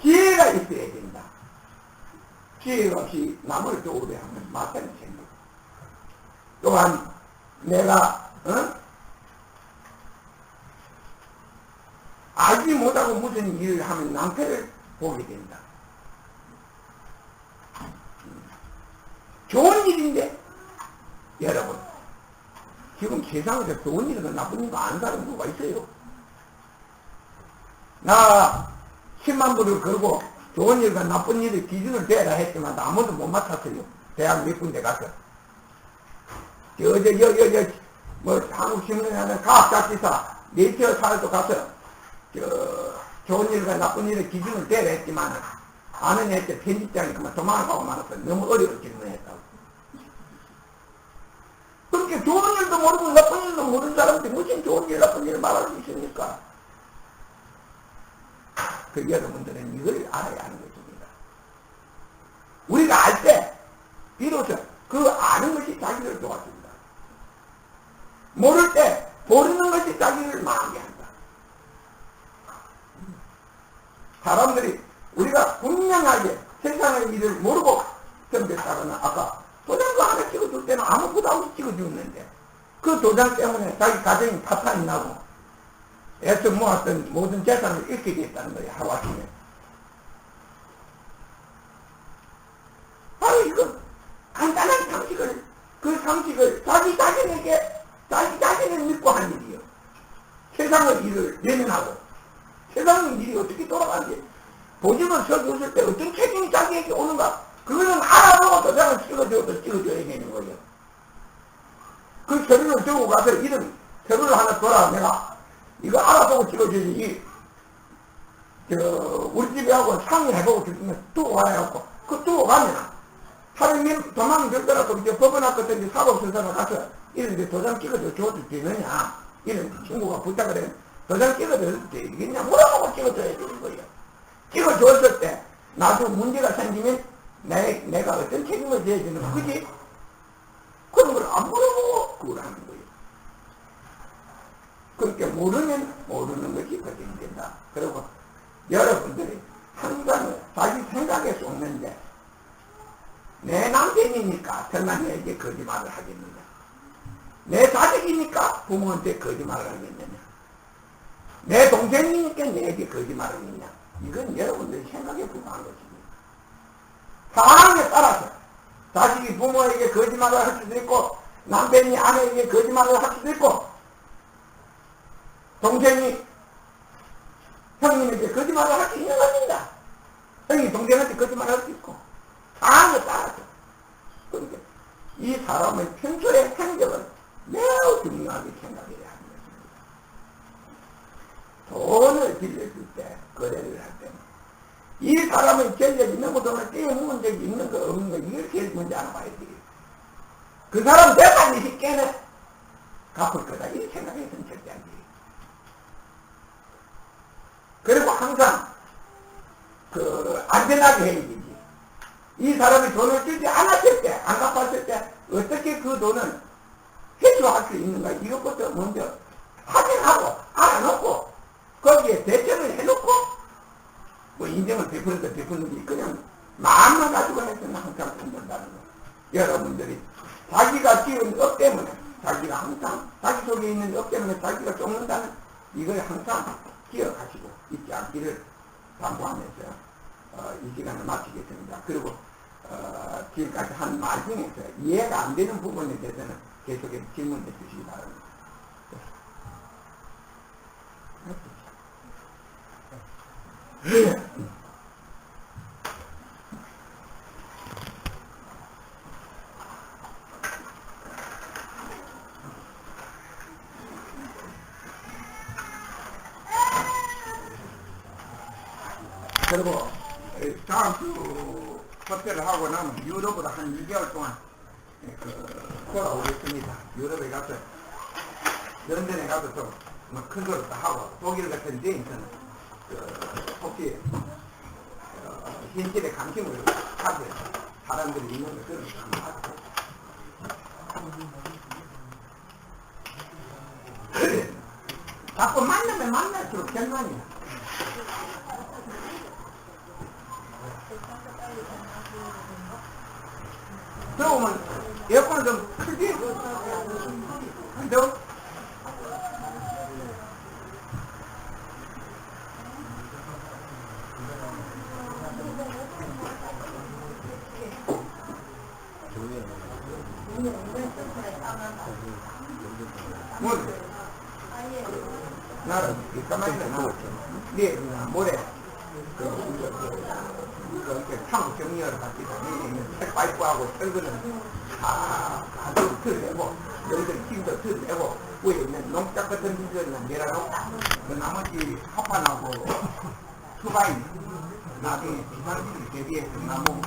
지혜가 있어야 된다. 지혜가 없이 남을 도우려 하면 마땅히 생겨. 또한 내가 알지 못하고 무슨 일을 하면 낭패를 보게 된다. 좋은 일인데 여러분 지금 세상에서 좋은 일이고 나쁜 일도 아는 사람 누가 있어요? 나 10만 불을 걸고 좋은 일과 나쁜 일의 기준을 대라 했지만 아무도 못 맡았어요. 대학 몇 군데 가서 뭐 한국신문에 하는 과학잡지사 네이처사에도 가서 좋은 일과 나쁜 일의 기준을 대라 했지만 아는 애한테 편집장이 그만 도망가고 말았어. 너무 어려운 질문했다고. 그렇게 좋은 일도 모르고 나쁜 일도 모르는 사람들이 무슨 좋은 일 나쁜 일을 말할 수 있습니까? 그 여러분들은 이걸 알아야 하는 것입니다. 우리가 알 때 비로소 그 아는 것이 자기를 도와준다. 모를 때 모르는 것이 자기를 망하게 한다. 사람들이 우리가 분명하게 세상의 일을 모르고 덤볐다거나 아까 도장도 하나 찍어줄 때는 아무 부담 없이 찍어주는데 그 도장 때문에 자기 가정이 파탄이 나고 애써 모았던 모든 재산을 잃게 됐다는 거예요. 하루아침에. 바로 이거 간단한 상식을 그 상식을 자기 자신을 믿고 한 일이요. 세상의 일을 내면하고 세상의 일이 어떻게 돌아가는지 보직을 서줬을 때 어떤 책임이 자기에게 오는가 그거는 알아보고 도장을 찍어줘야 되는 거예요. 그 서류를 들고 가서 이런 서류를 하나 줘라. 내가 이거 알아보고 찍어줘야지. 우리 집에 하고 상의해보고 찍으면 두고 와야 하고 그 두고 가면 사람이 도망 들더라도 이제 법원 앞까지 사법수사로 가서 이런 도장 찍어줘도 되느냐 이런 친구가 부탁을 해. 도장 찍어줘도 되겠냐 물어보고 찍어줘야 되는 거예요. 찍어줬을 때 나중에 문제가 생기면 내가 어떤 책임을 져야 되는 거 그지? 그런 걸 안 물어보고 그걸 하는 거예요. 그렇게 모르면 모르는 것이 거짓된다. 그리고 여러분들이 항상 자기 생각에 쏟는데 내 남편이니까 설마 내게 거짓말을 하겠느냐? 내 자식이니까 부모한테 거짓말을 하겠느냐? 내 동생이니까 내게 거짓말을 하겠느냐? 이건 여러분들이 생각에 불과한 것입니다. 상황에 따라서 자식이 부모에게 거짓말을 할 수도 있고 남편이 아내에게 거짓말을 할 수도 있고 동생이 형님에게 거짓말을 할 수 있는 것입니다. 형이 동생한테 거짓말을 할 수 있고 상황에 따라서 그러니까 이 사람의 평소의 행적을 매우 중요하게 생각해야 하는 것입니다. 돈을 빌려줄 때 거래를 할 때는 이 사람의 전력이 너무 돈을 떼어먹은 적이 있는 거 없는 거 이걸 제일 먼저 알아봐야 돼요. 그 사람 대만 이 깨는 갚을 거다 이렇게 생각해서는 절대 안 돼요. 그리고 항상 안전하게 해야 되지. 이 사람이 돈을 주지 않았을 때 안 갚았을 때 어떻게 그 돈을 회수할 수 있는가 이것부터 먼저 확인하고 알아놓고 거기에 대처를 해놓고 뭐 인정을 베푸는 거 베푸는 게 그냥 마음만 가지고 해서는 항상 힘든다는 거. 여러분들이 자기가 띄운 업 때문에 자기가 항상 자기 속에 있는 업 때문에 자기가 쫓는다는 이걸 항상 기억하시고 있지 않기를 당부하면서 이 시간을 마치겠습니다. 그리고 지금까지 한 말 중에서 이해가 안 되는 부분에 대해서는 계속해서 질문해 주시기 바랍니다. 그리고 다음 주 접대를 하고 나면 유럽으로 한 2개월 동안 돌아오겠습니다. 유럽에 가서 런던에 가서 또큰 소리도 하고 독일 같은 데에서는 혹시 현실에 관심을 가진 사람들이 있는 걸 그런 거 한번 하고 자꾸 만나면 만날수록 결론이야. 더우면 에어컨을 좀 크게 한다고? 뭘? 나는 까마귀는 네 모레 한국 정리하러 갔기 때문에 책 파이프하고 철거는 아주 틀내고 너희들 힘도 틀내고 위에 있는 농작 같은 분들은 내려놓고 그 나머지 합판하고 투바인 나중에 비상시를 대비해서 나무